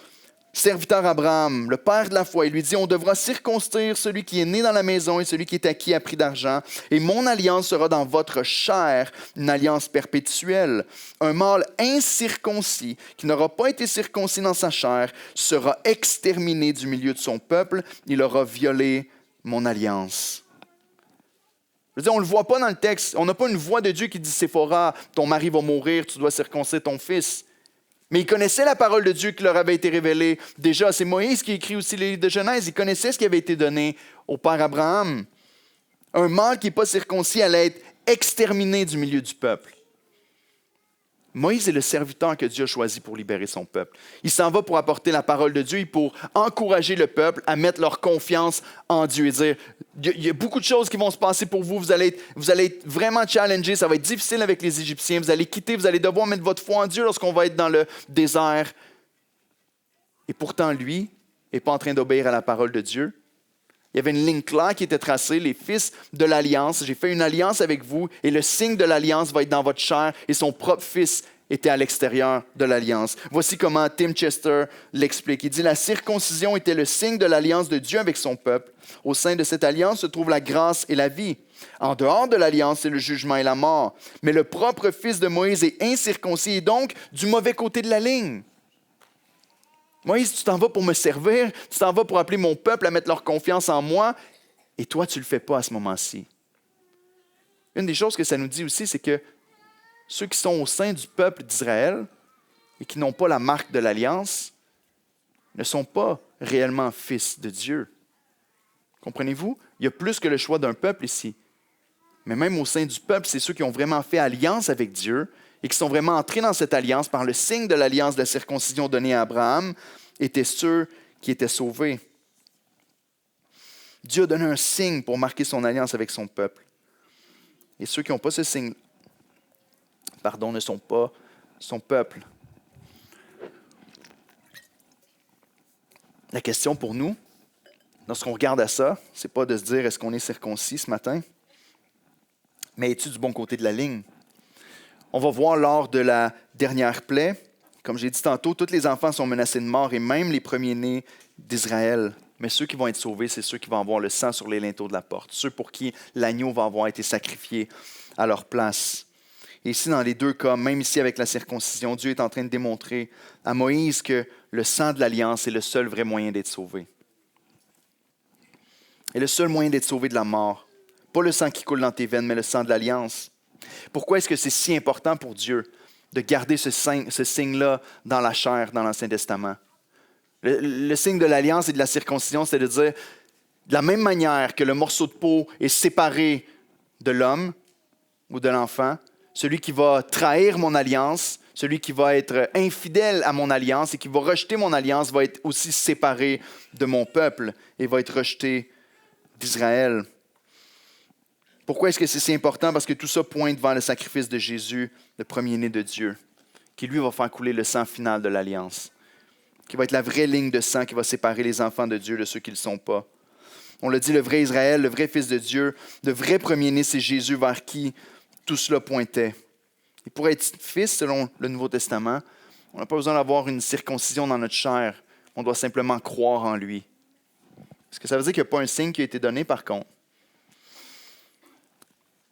serviteur Abraham, le père de la foi, il lui dit, on devra circoncire celui qui est né dans la maison et celui qui est acquis à prix d'argent. Et mon alliance sera dans votre chair, une alliance perpétuelle. Un mâle incirconcis, qui n'aura pas été circoncis dans sa chair, sera exterminé du milieu de son peuple. Il aura violé mon alliance. Je veux dire, on ne le voit pas dans le texte. On n'a pas une voix de Dieu qui dit, Séphora, ton mari va mourir, tu dois circoncire ton fils. Mais ils connaissaient la parole de Dieu qui leur avait été révélée. Déjà, c'est Moïse qui écrit aussi les livres de Genèse. Ils connaissaient ce qui avait été donné au père Abraham. Un mâle qui n'est pas circoncis allait être exterminé du milieu du peuple. Moïse est le serviteur que Dieu a choisi pour libérer son peuple. Il s'en va pour apporter la parole de Dieu et pour encourager le peuple à mettre leur confiance en Dieu et dire, il y a beaucoup de choses qui vont se passer pour vous. Vous allez être vraiment challengés. Ça va être difficile avec les Égyptiens. Vous allez quitter, vous allez devoir mettre votre foi en Dieu lorsqu'on va être dans le désert. Et pourtant, lui n'est pas en train d'obéir à la parole de Dieu. Il y avait une ligne claire qui était tracée, les fils de l'alliance. J'ai fait une alliance avec vous et le signe de l'alliance va être dans votre chair et son propre fils était à l'extérieur de l'alliance. Voici comment Tim Chester l'explique. Il dit, la circoncision était le signe de l'alliance de Dieu avec son peuple. Au sein de cette alliance se trouve la grâce et la vie. En dehors de l'alliance, c'est le jugement et la mort. Mais le propre fils de Moïse est incirconcis et donc du mauvais côté de la ligne. Moïse, tu t'en vas pour me servir, tu t'en vas pour appeler mon peuple à mettre leur confiance en moi, et toi, tu ne le fais pas à ce moment-ci. Une des choses que ça nous dit aussi, c'est que ceux qui sont au sein du peuple d'Israël et qui n'ont pas la marque de l'alliance ne sont pas réellement fils de Dieu. Comprenez-vous? Il y a plus que le choix d'un peuple ici. Mais même au sein du peuple, c'est ceux qui ont vraiment fait alliance avec Dieu et qui sont vraiment entrés dans cette alliance par le signe de l'alliance de la circoncision donnée à Abraham, étaient ceux qui étaient sauvés. Dieu a donné un signe pour marquer son alliance avec son peuple. Et ceux qui n'ont pas ce signe, ne sont pas son peuple. La question pour nous, lorsqu'on regarde à ça, ce n'est pas de se dire est-ce qu'on est circoncis ce matin, mais es-tu du bon côté de la ligne? On va voir lors de la dernière plaie, comme j'ai dit tantôt, tous les enfants sont menacés de mort et même les premiers-nés d'Israël. Mais ceux qui vont être sauvés, c'est ceux qui vont avoir le sang sur les linteaux de la porte, ceux pour qui l'agneau va avoir été sacrifié à leur place. Et ici, dans les deux cas, même ici avec la circoncision, Dieu est en train de démontrer à Moïse que le sang de l'alliance est le seul vrai moyen d'être sauvé. Et le seul moyen d'être sauvé de la mort. Pas le sang qui coule dans tes veines, mais le sang de l'alliance. Pourquoi est-ce que c'est si important pour Dieu de garder ce signe-là dans la chair, dans l'Ancien Testament? Le signe de l'alliance et de la circoncision, c'est de dire, de la même manière que le morceau de peau est séparé de l'homme ou de l'enfant, celui qui va trahir mon alliance, celui qui va être infidèle à mon alliance et qui va rejeter mon alliance va être aussi séparé de mon peuple et va être rejeté d'Israël. Pourquoi est-ce que c'est si important? Parce que tout ça pointe vers le sacrifice de Jésus, le premier-né de Dieu, qui lui va faire couler le sang final de l'alliance, qui va être la vraie ligne de sang qui va séparer les enfants de Dieu de ceux qui ne le sont pas. On l'a dit, le vrai Israël, le vrai Fils de Dieu, le vrai premier-né, c'est Jésus vers qui tout cela pointait. Et pour être fils, selon le Nouveau Testament, on n'a pas besoin d'avoir une circoncision dans notre chair. On doit simplement croire en lui. Est-ce que ça veut dire qu'il n'y a pas un signe qui a été donné, par contre?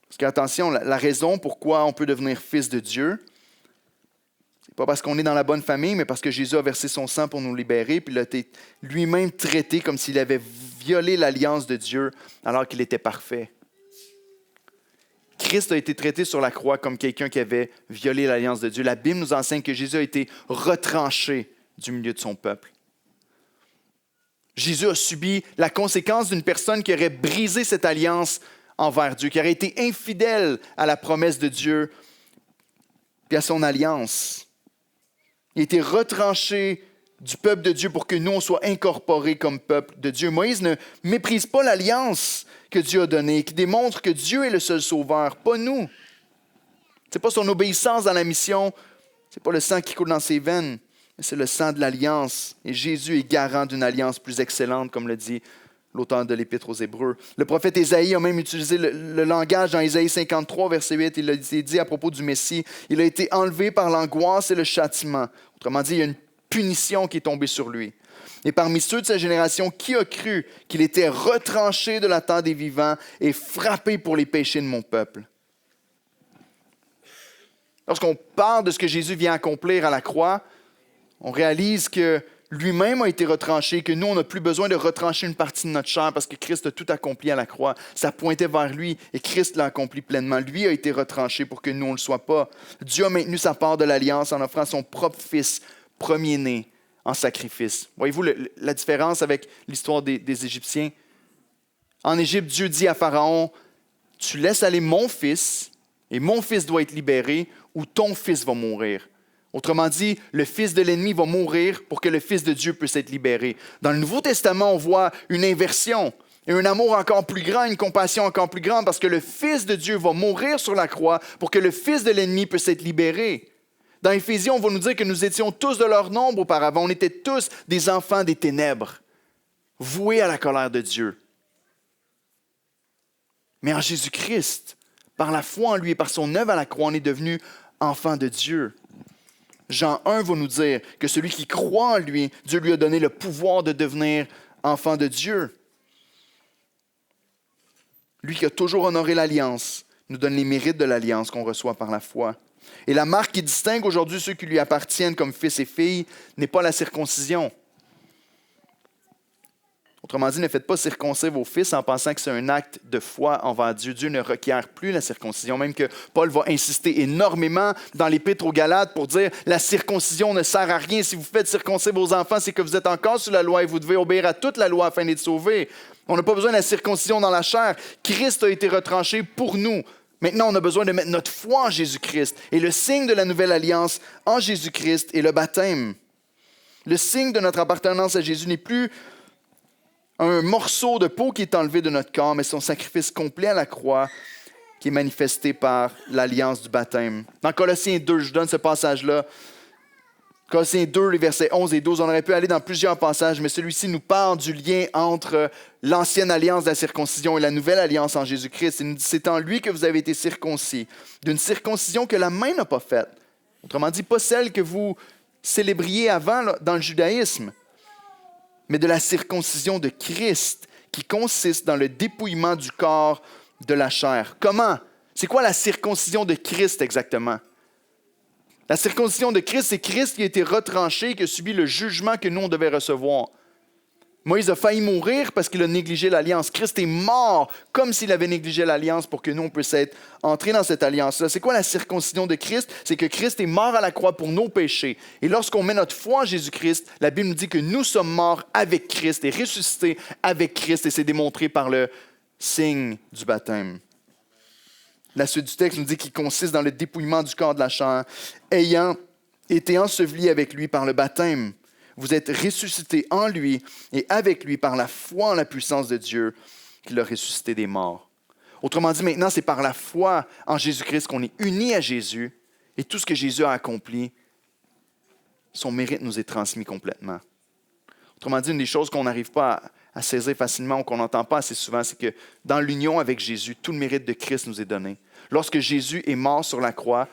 Parce qu'attention, la raison pourquoi on peut devenir fils de Dieu, c'est pas parce qu'on est dans la bonne famille, mais parce que Jésus a versé son sang pour nous libérer, puis il a été lui-même traité comme s'il avait violé l'alliance de Dieu alors qu'il était parfait. Christ a été traité sur la croix comme quelqu'un qui avait violé l'alliance de Dieu. La Bible nous enseigne que Jésus a été retranché du milieu de son peuple. Jésus a subi la conséquence d'une personne qui aurait brisé cette alliance envers Dieu, qui aurait été infidèle à la promesse de Dieu et à son alliance. Il a été retranché du peuple de Dieu pour que nous, on soit incorporés comme peuple de Dieu. Moïse ne méprise pas l'alliance que Dieu a donnée, qui démontre que Dieu est le seul sauveur, pas nous. Ce n'est pas son obéissance dans la mission, ce n'est pas le sang qui coule dans ses veines, mais c'est le sang de l'alliance. Et Jésus est garant d'une alliance plus excellente, comme le dit l'auteur de l'Épître aux Hébreux. Le prophète Ésaïe a même utilisé le langage dans Ésaïe 53, verset 8. Il a dit à propos du Messie, il a été enlevé par l'angoisse et le châtiment. Autrement dit, il y a une punition qui est tombée sur lui. Et parmi ceux de sa génération, qui a cru qu'il était retranché de la terre des vivants et frappé pour les péchés de mon peuple? Lorsqu'on parle de ce que Jésus vient accomplir à la croix, on réalise que lui-même a été retranché, que nous, on n'a plus besoin de retrancher une partie de notre chair parce que Christ a tout accompli à la croix. Ça pointait vers lui et Christ l'a accompli pleinement. Lui a été retranché pour que nous, on ne le soit pas. Dieu a maintenu sa part de l'alliance en offrant son propre Fils, premier-né, en sacrifice. Voyez-vous la différence avec l'histoire des Égyptiens? En Égypte, Dieu dit à Pharaon, « Tu laisses aller mon fils et mon fils doit être libéré ou ton fils va mourir. » Autrement dit, le fils de l'ennemi va mourir pour que le fils de Dieu puisse être libéré. Dans le Nouveau Testament, on voit une inversion et un amour encore plus grand, une compassion encore plus grande parce que le fils de Dieu va mourir sur la croix pour que le fils de l'ennemi puisse être libéré. Dans Éphésiens, on va nous dire que nous étions tous de leur nombre auparavant. On était tous des enfants des ténèbres, voués à la colère de Dieu. Mais en Jésus-Christ, par la foi en lui et par son œuvre à la croix, on est devenus enfants de Dieu. Jean 1 va nous dire que celui qui croit en lui, Dieu lui a donné le pouvoir de devenir enfant de Dieu. Lui qui a toujours honoré l'alliance nous donne les mérites de l'alliance qu'on reçoit par la foi. Et la marque qui distingue aujourd'hui ceux qui lui appartiennent comme fils et filles n'est pas la circoncision. Autrement dit, ne faites pas circoncire vos fils en pensant que c'est un acte de foi envers Dieu. Dieu ne requiert plus la circoncision, même que Paul va insister énormément dans l'Épître aux Galates pour dire la circoncision ne sert à rien. Si vous faites circoncire vos enfants, c'est que vous êtes encore sous la loi et vous devez obéir à toute la loi afin d'être sauvés. On n'a pas besoin de la circoncision dans la chair. Christ a été retranché pour nous. Maintenant, on a besoin de mettre notre foi en Jésus-Christ. Et le signe de la nouvelle alliance en Jésus-Christ est le baptême. Le signe de notre appartenance à Jésus n'est plus un morceau de peau qui est enlevé de notre corps, mais son sacrifice complet à la croix qui est manifesté par l'alliance du baptême. Dans Colossiens 2, je donne ce passage-là. Colossiens 2, les versets 11 et 12, on aurait pu aller dans plusieurs passages, mais celui-ci nous parle du lien entre l'ancienne alliance de la circoncision et la nouvelle alliance en Jésus-Christ. Il nous dit, c'est en lui que vous avez été circoncis, d'une circoncision que la main n'a pas faite. Autrement dit, pas celle que vous célébriez avant là, dans le judaïsme, mais de la circoncision de Christ, qui consiste dans le dépouillement du corps de la chair. Comment? C'est quoi la circoncision de Christ exactement? La circoncision de Christ, c'est Christ qui a été retranché, qui a subi le jugement que nous, on devait recevoir. Moïse a failli mourir parce qu'il a négligé l'alliance. Christ est mort comme s'il avait négligé l'alliance pour que nous, on puisse être entrés dans cette alliance-là. C'est quoi la circoncision de Christ? C'est que Christ est mort à la croix pour nos péchés. Et lorsqu'on met notre foi en Jésus-Christ, la Bible nous dit que nous sommes morts avec Christ et ressuscités avec Christ. Et c'est démontré par le signe du baptême. La suite du texte nous dit qu'il consiste dans le dépouillement du corps de la chair, ayant été enseveli avec lui par le baptême. Vous êtes ressuscités en lui et avec lui par la foi en la puissance de Dieu qui l'a ressuscité des morts. Autrement dit, maintenant, c'est par la foi en Jésus-Christ qu'on est unis à Jésus et tout ce que Jésus a accompli, son mérite nous est transmis complètement. Autrement dit, une des choses qu'on n'arrive pas à saisir facilement ou qu'on n'entend pas assez souvent, c'est que dans l'union avec Jésus, tout le mérite de Christ nous est donné. Lorsque Jésus est mort sur la croix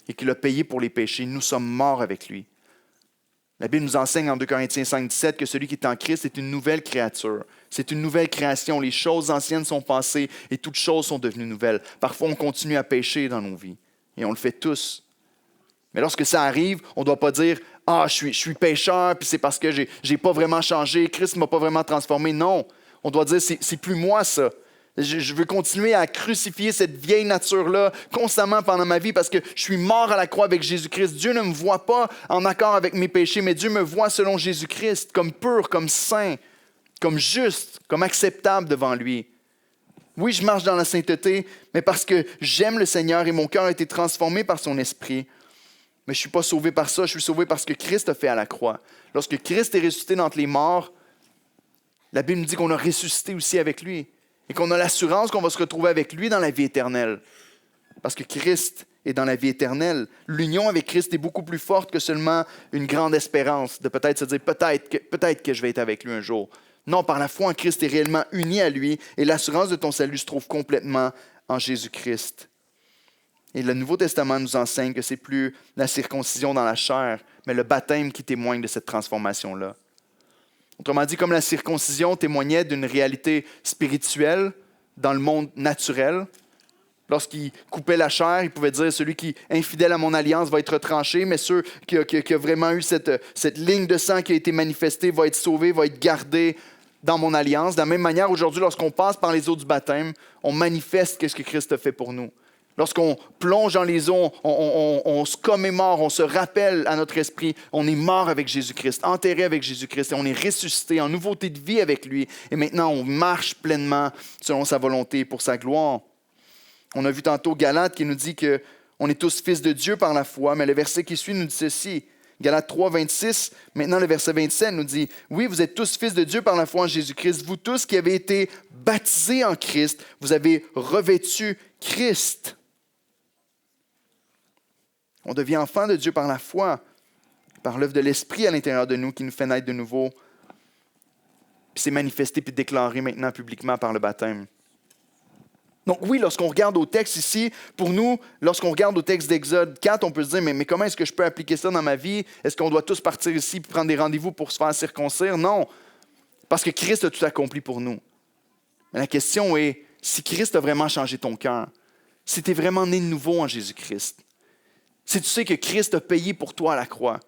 et qu'il a payé pour les péchés, nous sommes morts avec lui. La Bible nous enseigne en 2 Corinthiens 5, 17 que celui qui est en Christ est une nouvelle créature. C'est une nouvelle création. Les choses anciennes sont passées et toutes choses sont devenues nouvelles. Parfois, on continue à pécher dans nos vies et on le fait tous. Mais lorsque ça arrive, on ne doit pas dire « Ah, je suis pécheur, puis c'est parce que je n'ai pas vraiment changé, Christ ne m'a pas vraiment transformé. » Non, on doit dire « C'est plus moi ça. Je veux continuer à crucifier cette vieille nature-là constamment pendant ma vie parce que je suis mort à la croix avec Jésus-Christ. Dieu ne me voit pas en accord avec mes péchés, mais Dieu me voit selon Jésus-Christ, comme pur, comme saint, comme juste, comme acceptable devant lui. Oui, je marche dans la sainteté, mais parce que j'aime le Seigneur et mon cœur a été transformé par son esprit. Mais je ne suis pas sauvé par ça, je suis sauvé par ce que Christ a fait à la croix. Lorsque Christ est ressuscité d'entre les morts, la Bible nous dit qu'on a ressuscité aussi avec lui. Et qu'on a l'assurance qu'on va se retrouver avec lui dans la vie éternelle. Parce que Christ est dans la vie éternelle. L'union avec Christ est beaucoup plus forte que seulement une grande espérance de peut-être se dire peut-être que je vais être avec lui un jour. Non, par la foi en Christ, tu es réellement uni à lui et l'assurance de ton salut se trouve complètement en Jésus-Christ. Et le Nouveau Testament nous enseigne que ce n'est plus la circoncision dans la chair, mais le baptême qui témoigne de cette transformation-là. Autrement dit, comme la circoncision témoignait d'une réalité spirituelle dans le monde naturel, lorsqu'il coupait la chair, il pouvait dire « Celui qui est infidèle à mon alliance va être retranché, mais ceux qui ont vraiment eu cette ligne de sang qui a été manifestée va être sauvé, va être gardé dans mon alliance. » De la même manière, aujourd'hui, lorsqu'on passe par les eaux du baptême, on manifeste ce que Christ a fait pour nous. Lorsqu'on plonge dans les eaux, on se commémore, on se rappelle à notre esprit, on est mort avec Jésus-Christ, enterré avec Jésus-Christ, et on est ressuscité en nouveauté de vie avec lui. Et maintenant, on marche pleinement selon sa volonté pour sa gloire. On a vu tantôt Galates qui nous dit qu'on est tous fils de Dieu par la foi, mais le verset qui suit nous dit ceci. Galates 3, 26, maintenant le verset 27 nous dit « Oui, vous êtes tous fils de Dieu par la foi en Jésus-Christ. Vous tous qui avez été baptisés en Christ, vous avez revêtu Christ. » On devient enfant de Dieu par la foi, par l'œuvre de l'Esprit à l'intérieur de nous qui nous fait naître de nouveau. Puis c'est manifesté puis déclaré maintenant publiquement par le baptême. Donc oui, lorsqu'on regarde au texte ici, pour nous, lorsqu'on regarde au texte d'Exode 4, on peut se dire, mais comment est-ce que je peux appliquer ça dans ma vie? Est-ce qu'on doit tous partir ici et prendre des rendez-vous pour se faire circoncire? Non, parce que Christ a tout accompli pour nous. Mais la question est, si Christ a vraiment changé ton cœur, si tu es vraiment né de nouveau en Jésus-Christ, si tu sais que Christ a payé pour toi à la croix,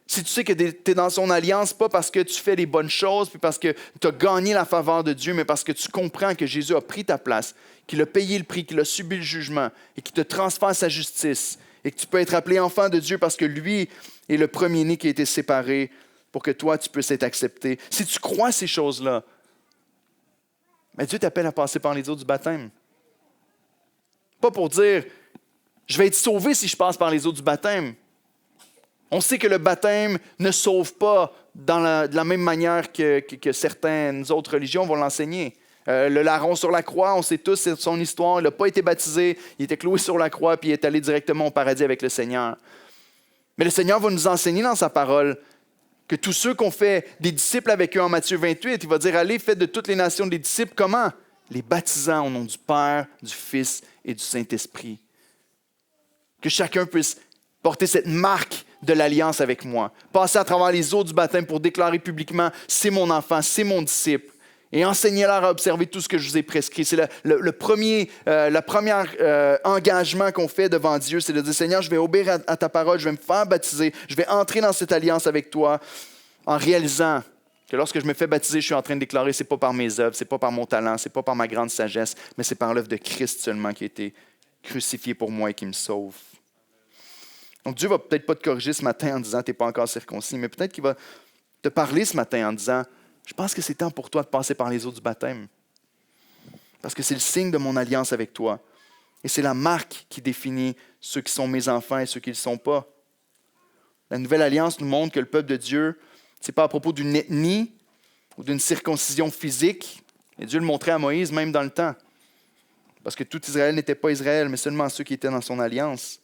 si tu sais que tu es dans son alliance, pas parce que tu fais les bonnes choses, puis parce que tu as gagné la faveur de Dieu, mais parce que tu comprends que Jésus a pris ta place, qu'il a payé le prix, qu'il a subi le jugement et qu'il te transfère sa justice et que tu peux être appelé enfant de Dieu parce que lui est le premier-né qui a été séparé pour que toi, tu puisses être accepté. Si tu crois ces choses-là, mais Dieu t'appelle à passer par les eaux du baptême. Pas pour dire, je vais être sauvé si je passe par les eaux du baptême. On sait que le baptême ne sauve pas de la même manière que certaines autres religions vont l'enseigner. Le larron sur la croix, on sait tous c'est son histoire. Il n'a pas été baptisé, il était cloué sur la croix puis il est allé directement au paradis avec le Seigneur. Mais le Seigneur va nous enseigner dans sa parole que tous ceux qu'on fait des disciples avec eux en Matthieu 28, il va dire, allez, faites de toutes les nations des disciples. Comment? Les baptisant au nom du Père, du Fils et du Saint-Esprit. Que chacun puisse porter cette marque de l'alliance avec moi. Passer à travers les eaux du baptême pour déclarer publiquement, c'est mon enfant, c'est mon disciple. Et enseignez-leur à observer tout ce que je vous ai prescrit. C'est le premier engagement qu'on fait devant Dieu, c'est de dire, Seigneur, je vais obéir à ta parole, je vais me faire baptiser, je vais entrer dans cette alliance avec toi en réalisant que lorsque je me fais baptiser, je suis en train de déclarer, ce n'est pas par mes œuvres, ce n'est pas par mon talent, ce n'est pas par ma grande sagesse, mais c'est par l'œuvre de Christ seulement qui a été crucifié pour moi et qui me sauve. Donc Dieu ne va peut-être pas te corriger ce matin en disant tu n'es pas encore circoncis, mais peut-être qu'il va te parler ce matin en disant je pense que c'est temps pour toi de passer par les eaux du baptême. Parce que c'est le signe de mon alliance avec toi. Et c'est la marque qui définit ceux qui sont mes enfants et ceux qui ne le sont pas. La nouvelle alliance nous montre que le peuple de Dieu, ce n'est pas à propos d'une ethnie ou d'une circoncision physique. Et Dieu le montrait à Moïse même dans le temps. Parce que tout Israël n'était pas Israël, mais seulement ceux qui étaient dans son alliance.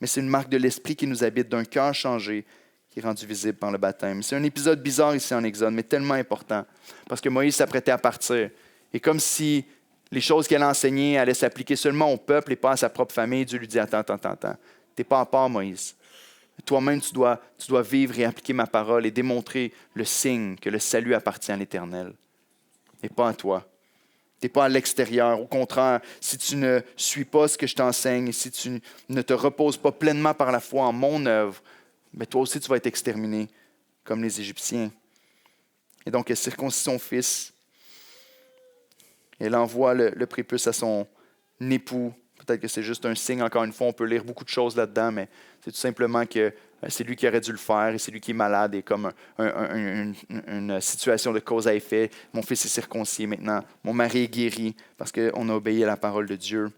Mais c'est une marque de l'Esprit qui nous habite, d'un cœur changé, qui est rendu visible par le baptême. C'est un épisode bizarre ici en Exode, mais tellement important, parce que Moïse s'apprêtait à partir. Et comme si les choses qu'elle a enseignées allaient s'appliquer seulement au peuple et pas à sa propre famille, Dieu lui dit, attends. Tu n'es pas à part, Moïse. Toi-même, tu dois vivre et appliquer ma parole et démontrer le signe que le salut appartient à l'Éternel, et pas à toi. Tu n'es pas à l'extérieur. Au contraire, si tu ne suis pas ce que je t'enseigne, si tu ne te reposes pas pleinement par la foi en mon œuvre, mais toi aussi tu vas être exterminé comme les Égyptiens. Et donc elle circoncis son fils. Elle envoie le prépuce à son époux. Peut-être que c'est juste un signe, encore une fois, on peut lire beaucoup de choses là-dedans, mais c'est tout simplement que c'est lui qui aurait dû le faire et c'est lui qui est malade et comme une situation de cause à effet. Mon fils est circoncis maintenant, mon mari est guéri parce qu'on a obéi à la parole de Dieu.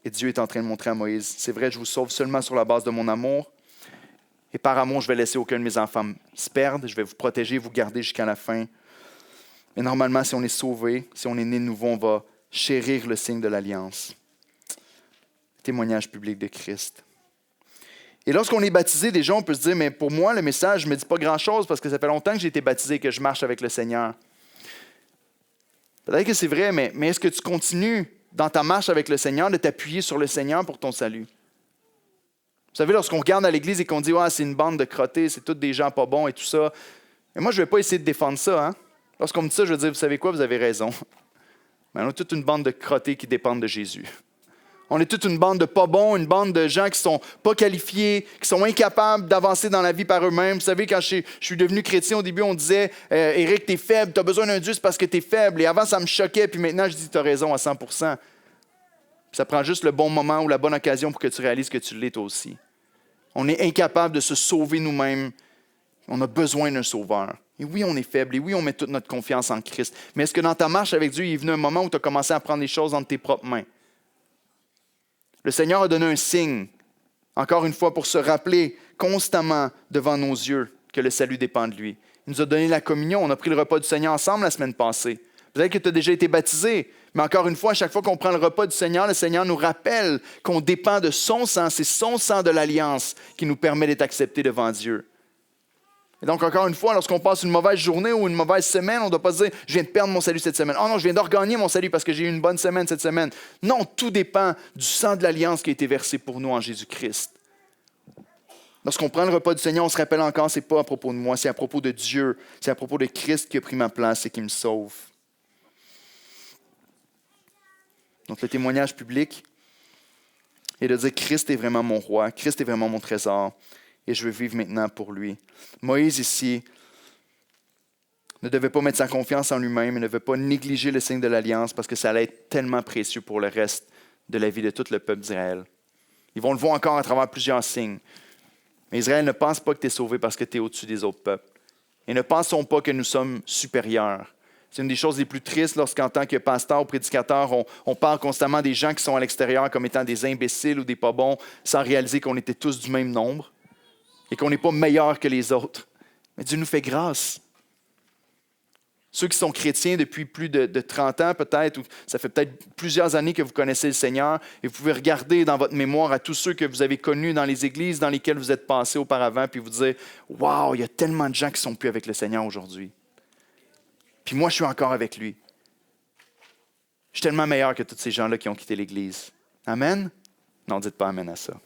Et Dieu est en train de montrer à Moïse, c'est vrai, je vous sauve seulement sur la base de mon amour et par amour, je vais laisser aucun de mes enfants se perdre, je vais vous protéger, vous garder jusqu'à la fin. Mais normalement, si on est sauvé, si on est né de nouveau, on va chérir le signe de l'alliance. Témoignage public de Christ. Et lorsqu'on est baptisé, déjà, on peut se dire, mais pour moi, le message ne me dit pas grand-chose parce que ça fait longtemps que j'ai été baptisé et que je marche avec le Seigneur. Peut-être que c'est vrai, mais est-ce que tu continues dans ta marche avec le Seigneur de t'appuyer sur le Seigneur pour ton salut? Vous savez, lorsqu'on regarde à l'Église et qu'on dit, c'est une bande de crottés, c'est tous des gens pas bons et tout ça, mais moi, je ne vais pas essayer de défendre ça, hein? Lorsqu'on me dit ça, je vais dire, vous savez quoi, vous avez raison. Mais on est toute une bande de crottés qui dépendent de Jésus. On est toute une bande de pas bons, une bande de gens qui ne sont pas qualifiés, qui sont incapables d'avancer dans la vie par eux-mêmes. Vous savez, quand je suis devenu chrétien, au début, on disait « Éric, t'es faible, t'as besoin d'un Dieu, c'est parce que t'es faible. » Et avant, ça me choquait, puis maintenant, je dis « T'as raison à 100%. » Ça prend juste le bon moment ou la bonne occasion pour que tu réalises que tu l'es toi aussi. On est incapable de se sauver nous-mêmes. On a besoin d'un sauveur. Et oui, on est faible. Et oui, on met toute notre confiance en Christ. Mais est-ce que dans ta marche avec Dieu, il est venu un moment où tu as commencé à prendre les choses entre tes propres mains? Le Seigneur a donné un signe, encore une fois, pour se rappeler constamment devant nos yeux que le salut dépend de lui. Il nous a donné la communion. On a pris le repas du Seigneur ensemble la semaine passée. Peut-être que tu as déjà été baptisé, mais encore une fois, à chaque fois qu'on prend le repas du Seigneur, le Seigneur nous rappelle qu'on dépend de son sang. C'est son sang de l'alliance qui nous permet d'être acceptés devant Dieu. Et donc, encore une fois, lorsqu'on passe une mauvaise journée ou une mauvaise semaine, on ne doit pas se dire « je viens de perdre mon salut cette semaine ». « Oh non, je viens de regagner mon salut parce que j'ai eu une bonne semaine cette semaine ». Non, tout dépend du sang de l'alliance qui a été versé pour nous en Jésus-Christ. Lorsqu'on prend le repas du Seigneur, on se rappelle encore, ce n'est pas à propos de moi, c'est à propos de Dieu, c'est à propos de Christ qui a pris ma place et qui me sauve. Donc, le témoignage public est de dire Christ est vraiment mon roi, Christ est vraiment mon trésor et je veux vivre maintenant pour lui. Moïse ici ne devait pas mettre sa confiance en lui-même, il ne devait pas négliger le signe de l'alliance parce que ça allait être tellement précieux pour le reste de la vie de tout le peuple d'Israël. Ils vont le voir encore à travers plusieurs signes. Mais Israël ne pense pas que tu es sauvé parce que tu es au-dessus des autres peuples. Et ne pensons pas que nous sommes supérieurs. C'est une des choses les plus tristes lorsqu'en tant que pasteur ou prédicateur, on parle constamment des gens qui sont à l'extérieur comme étant des imbéciles ou des pas bons, sans réaliser qu'on était tous du même nombre et qu'on n'est pas meilleurs que les autres. Mais Dieu nous fait grâce. Ceux qui sont chrétiens depuis plus de 30 ans peut-être, ou ça fait peut-être plusieurs années que vous connaissez le Seigneur, et vous pouvez regarder dans votre mémoire à tous ceux que vous avez connus dans les églises dans lesquelles vous êtes passés auparavant, puis vous dire « Wow, il y a tellement de gens qui ne sont plus avec le Seigneur aujourd'hui. Puis moi, je suis encore avec lui. Je suis tellement meilleur que tous ces gens-là qui ont quitté l'Église. Amen? Non, dites pas Amen à ça.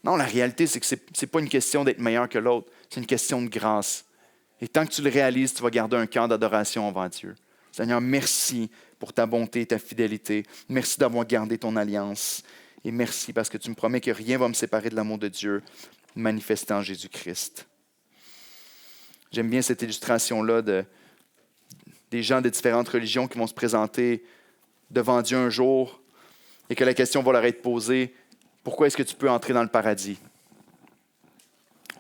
Non, la réalité, c'est que ce n'est pas une question d'être meilleur que l'autre, c'est une question de grâce. Et tant que tu le réalises, tu vas garder un cœur d'adoration envers Dieu. Seigneur, merci pour ta bonté et ta fidélité. Merci d'avoir gardé ton alliance. Et merci parce que tu me promets que rien ne va me séparer de l'amour de Dieu manifesté en Jésus-Christ. J'aime bien cette illustration-là des gens de différentes religions qui vont se présenter devant Dieu un jour et que la question va leur être posée, « Pourquoi est-ce que tu peux entrer dans le paradis? »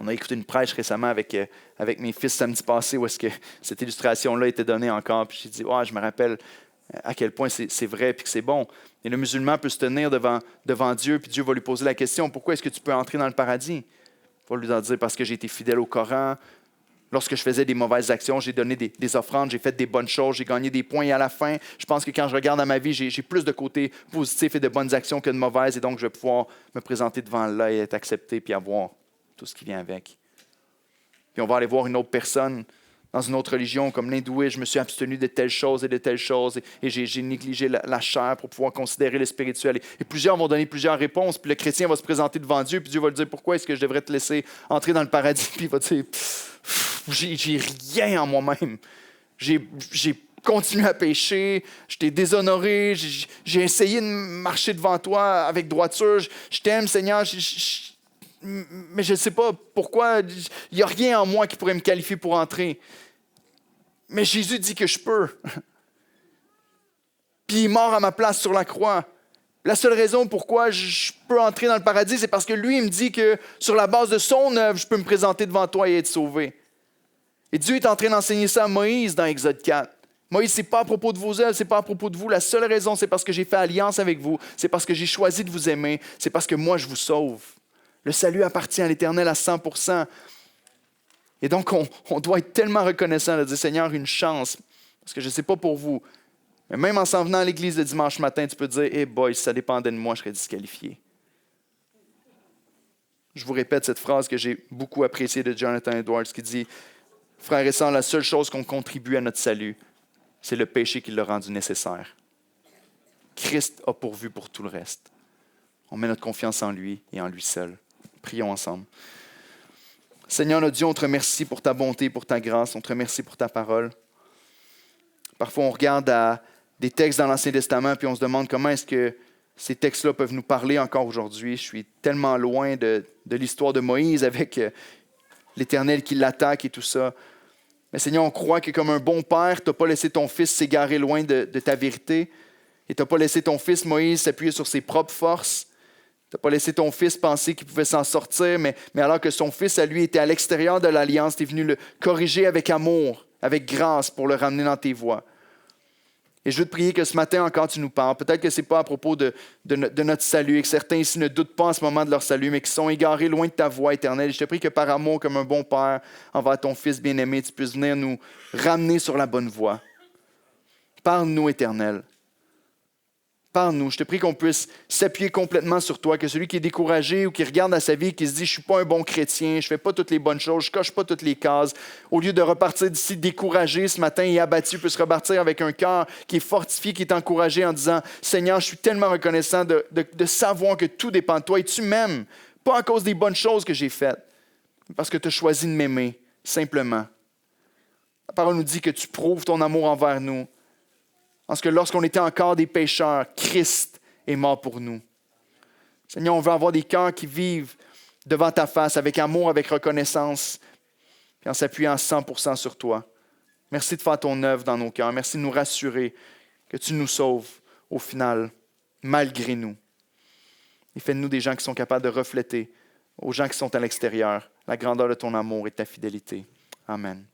On a écouté une prêche récemment avec mes fils samedi passé où est-ce que cette illustration-là était donnée encore. Puis j'ai dit, je me rappelle à quel point c'est vrai et que c'est bon. Et le musulman peut se tenir devant Dieu, puis Dieu va lui poser la question, pourquoi est-ce que tu peux entrer dans le paradis? Il va lui dire, parce que j'ai été fidèle au Coran. Lorsque je faisais des mauvaises actions, j'ai donné des offrandes, j'ai fait des bonnes choses, j'ai gagné des points. Et à la fin, je pense que quand je regarde à ma vie, j'ai plus de côtés positifs et de bonnes actions que de mauvaises. Et donc, je vais pouvoir me présenter devant Allah et être accepté puis avoir tout ce qui vient avec. Puis on va aller voir une autre personne dans une autre religion, comme l'hindouisme. Je me suis abstenu de telles choses et de telles choses, et j'ai négligé la chair pour pouvoir considérer le spirituel. Et plusieurs vont donner plusieurs réponses, puis le chrétien va se présenter devant Dieu, puis Dieu va lui dire, pourquoi est-ce que je devrais te laisser entrer dans le paradis? Puis il va dire, j'ai rien en moi-même. J'ai continué à pécher, je t'ai déshonoré, j'ai essayé de marcher devant toi avec droiture, je t'aime, Seigneur, mais je ne sais pas pourquoi, il n'y a rien en moi qui pourrait me qualifier pour entrer. Mais Jésus dit que je peux. Puis il est mort à ma place sur la croix. La seule raison pourquoi je peux entrer dans le paradis, c'est parce que lui, il me dit que sur la base de son œuvre, je peux me présenter devant toi et être sauvé. Et Dieu est en train d'enseigner ça à Moïse dans Exode 4. Moïse, ce n'est pas à propos de vos œuvres, ce n'est pas à propos de vous. La seule raison, c'est parce que j'ai fait alliance avec vous. C'est parce que j'ai choisi de vous aimer. C'est parce que moi, je vous sauve. Le salut appartient à l'Éternel à 100%. Et donc, on doit être tellement reconnaissant de dire, Seigneur, une chance. Parce que je ne sais pas pour vous, mais même en s'en venant à l'église le dimanche matin, tu peux te dire, hey boy, si ça dépendait de moi, je serais disqualifié. Je vous répète cette phrase que j'ai beaucoup appréciée de Jonathan Edwards qui dit, frères et sœurs, la seule chose qu'on contribue à notre salut, c'est le péché qui l'a rendu nécessaire. Christ a pourvu pour tout le reste. On met notre confiance en lui et en lui seul. Prions ensemble. Seigneur notre Dieu, on te remercie pour ta bonté, pour ta grâce. On te remercie pour ta parole. Parfois, on regarde à des textes dans l'Ancien Testament puis on se demande comment est-ce que ces textes-là peuvent nous parler encore aujourd'hui. Je suis tellement loin de l'histoire de Moïse avec l'Éternel qui l'attaque et tout ça. Mais Seigneur, on croit que comme un bon père, tu n'as pas laissé ton fils s'égarer loin de ta vérité et tu n'as pas laissé ton fils Moïse s'appuyer sur ses propres forces. Tu n'as pas laissé ton fils penser qu'il pouvait s'en sortir, mais alors que son fils, à lui, était à l'extérieur de l'alliance, tu es venu le corriger avec amour, avec grâce pour le ramener dans tes voies. Et je veux te prier que ce matin encore tu nous parles. Peut-être que ce n'est pas à propos de notre salut et que certains ici ne doutent pas en ce moment de leur salut, mais qui sont égarés loin de ta voie éternelle. Je te prie que par amour, comme un bon père envers ton fils bien-aimé, tu puisses venir nous ramener sur la bonne voie. Parle-nous, Éternel. Parle-nous. Je te prie qu'on puisse s'appuyer complètement sur toi, que celui qui est découragé ou qui regarde à sa vie et qui se dit « Je ne suis pas un bon chrétien, je ne fais pas toutes les bonnes choses, je ne coche pas toutes les cases », au lieu de repartir d'ici découragé ce matin et abattu, puisse repartir avec un cœur qui est fortifié, qui est encouragé en disant « Seigneur, je suis tellement reconnaissant de savoir que tout dépend de toi et tu m'aimes, pas à cause des bonnes choses que j'ai faites, mais parce que tu as choisi de m'aimer, simplement. » La parole nous dit que tu prouves ton amour envers nous. Parce que lorsqu'on était encore des pécheurs, Christ est mort pour nous. Seigneur, on veut avoir des cœurs qui vivent devant ta face avec amour, avec reconnaissance, et en s'appuyant 100% sur toi. Merci de faire ton œuvre dans nos cœurs. Merci de nous rassurer que tu nous sauves au final, malgré nous. Et fais-nous des gens qui sont capables de refléter aux gens qui sont à l'extérieur la grandeur de ton amour et de ta fidélité. Amen.